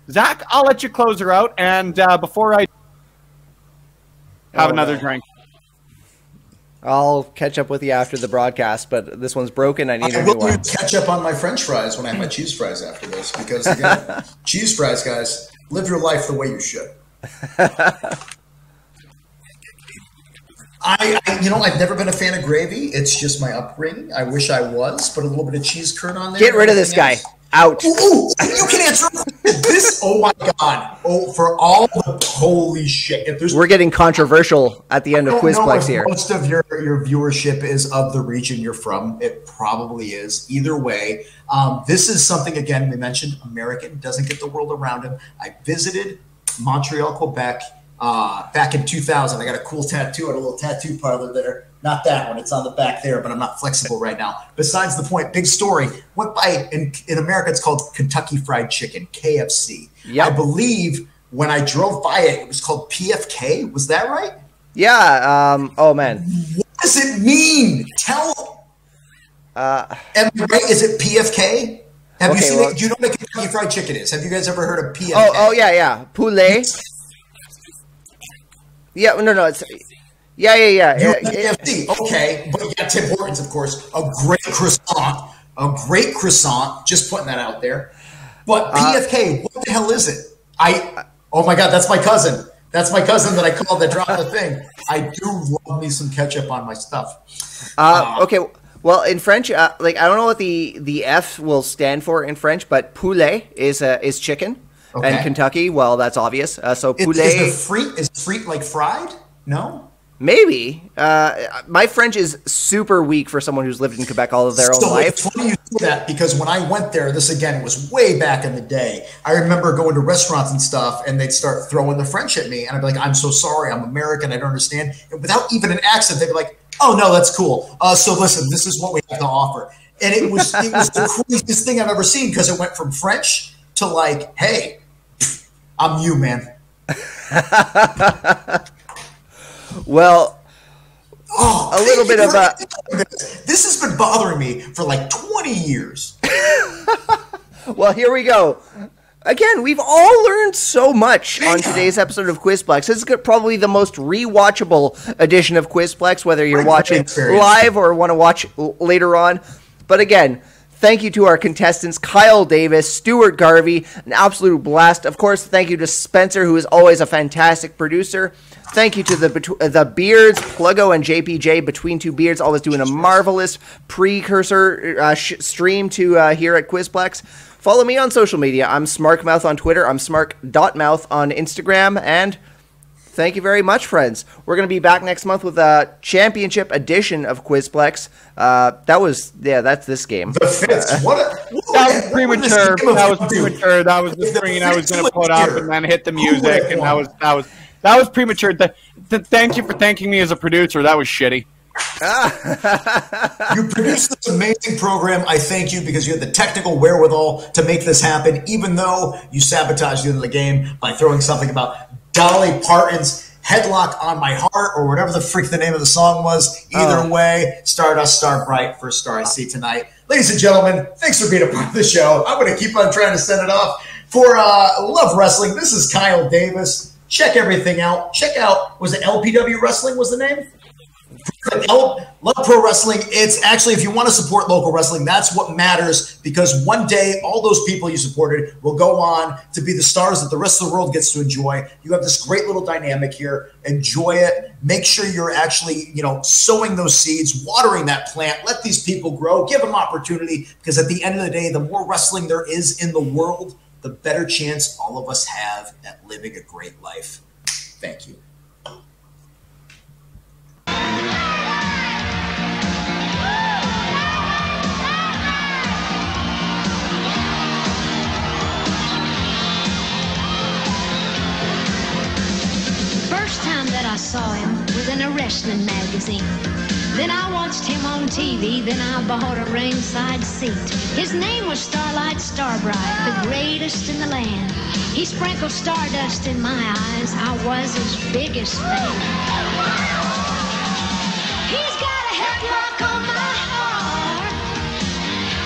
Zach, I'll let you close her out. And before I have another drink. I'll catch up with you after the broadcast, but this one's broken. I need a new will one. catch up on my French fries when I have my cheese fries after this, because again, cheese fries, guys, live your life the way you should. I've never been a fan of gravy. It's just my upbringing. I wish I was, but a little bit of cheese curd on there. Get rid of this guy. Out. Ooh, you can answer this. Oh my God. Oh, for all the holy shit. If there's, We're getting controversial at the end of Quizplex here. Most of your viewership is of the region you're from. It probably is. Either way, this is something, again, we mentioned, American, doesn't get the world around him. I visited Montreal, Quebec back in 2000. I got a cool tattoo at a little tattoo parlor there. Not that one. It's on the back there, but I'm not flexible right now. Besides the point, big story. Went by, in America, it's called Kentucky Fried Chicken, KFC. Yep. I believe when I drove by it, it was called PFK. Was that right? Yeah. Oh, man. What does it mean? Tell. Am I right? Is it PFK? Have you seen it? Do you know what Kentucky Fried Chicken is? Have you guys ever heard of PFK? Oh, yeah. Poulet. Yeah, no. It's... Yeah. KFC, okay, but you got Tim Hortons, of course, a great croissant. Just putting that out there. But PFK, what the hell is it? Oh my God, that's my cousin. That's my cousin that I called that dropped the thing. I do love me some ketchup on my stuff. Okay. Well, in French, I don't know what the F will stand for in French, but poulet is chicken, okay. And Kentucky, well, that's obvious. So poulet is frite like fried? No. Maybe. My French is super weak for someone who's lived in Quebec all of their own life. It's funny you say that, because when I went there, this again was way back in the day. I remember going to restaurants and stuff, and they'd start throwing the French at me, and I'd be like, "I'm so sorry, I'm American, I don't understand." And without even an accent, they'd be like, "Oh no, that's cool. So listen, this is what we have to offer." And it was the craziest thing I've ever seen, because it went from French to like, "Hey, I'm you, man." Well, a little bit of a... This has been bothering me for like 20 years. Well, here we go. Again, we've all learned so much on today's episode of Quizplex. This is probably the most rewatchable edition of Quizplex, whether you're watching live or want to watch later on. But again, thank you to our contestants, Kyle Davis, Stewart Garvey, an absolute blast. Of course, thank you to Spencer, who is always a fantastic producer. Thank you to the Beards, Pluggo and JPJ, Between Two Beards, always doing a marvelous precursor stream to here at Quizplex. Follow me on social media. I'm SmarkMouth on Twitter. I'm smark.mouth on Instagram. And thank you very much, friends. We're going to be back next month with a championship edition of Quizplex. That's this game. The fifth. That was premature. That was the screen I was going to put up and then hit the music, and that was premature. Thank you for thanking me as a producer. That was shitty. You produced this amazing program. I thank you because you had the technical wherewithal to make this happen, even though you sabotaged the end of the game by throwing something about Dolly Parton's Headlock on My Heart or whatever the freak the name of the song was. Either way, Stardust, Star Bright, first star I see tonight. Ladies and gentlemen, thanks for being a part of the show. I'm going to keep on trying to send it off. For Love Wrestling, this is Kyle Davis. Check everything out. Check out, was it LPW Wrestling was the name? Love Pro Wrestling. It's actually, if you want to support local wrestling, that's what matters, because one day all those people you supported will go on to be the stars that the rest of the world gets to enjoy. You have this great little dynamic here. Enjoy it. Make sure you're actually, sowing those seeds, watering that plant. Let these people grow. Give them opportunity, because at the end of the day, the more wrestling there is in the world, the better chance all of us have at living a great life. Thank you. First time that I saw him was in a wrestling magazine. Then I watched him on TV, then I bought a ringside seat. His name was Starlight Starbright, the greatest in the land. He sprinkled stardust in my eyes, I was his biggest fan. He's got a headlock on my heart.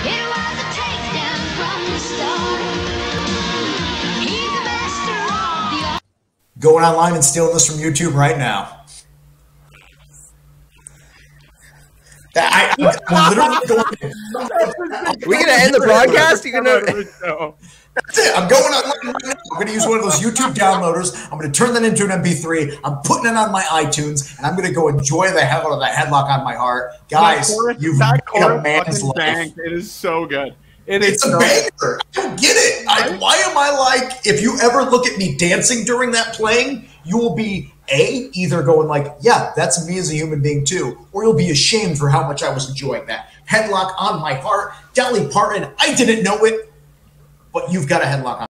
It was a takedown from the start. He's the master of the art. Going online and stealing this from YouTube right now. I'm literally going. We gonna end the broadcast? You gonna? That's it. I'm going online right now. I'm going to use one of those YouTube downloaders. I'm going to turn that into an MP3. I'm putting it on my iTunes, and I'm going to go enjoy the hell out of that Headlock on My Heart, guys. You've made a man's life. It is so good. It's a banger. I don't get it. Why am I like, if you ever look at me dancing during that playing, you will be either going like, yeah, that's me as a human being too, or you'll be ashamed for how much I was enjoying that. Headlock on My Heart, Dolly Parton. I didn't know it, but you've got a headlock on.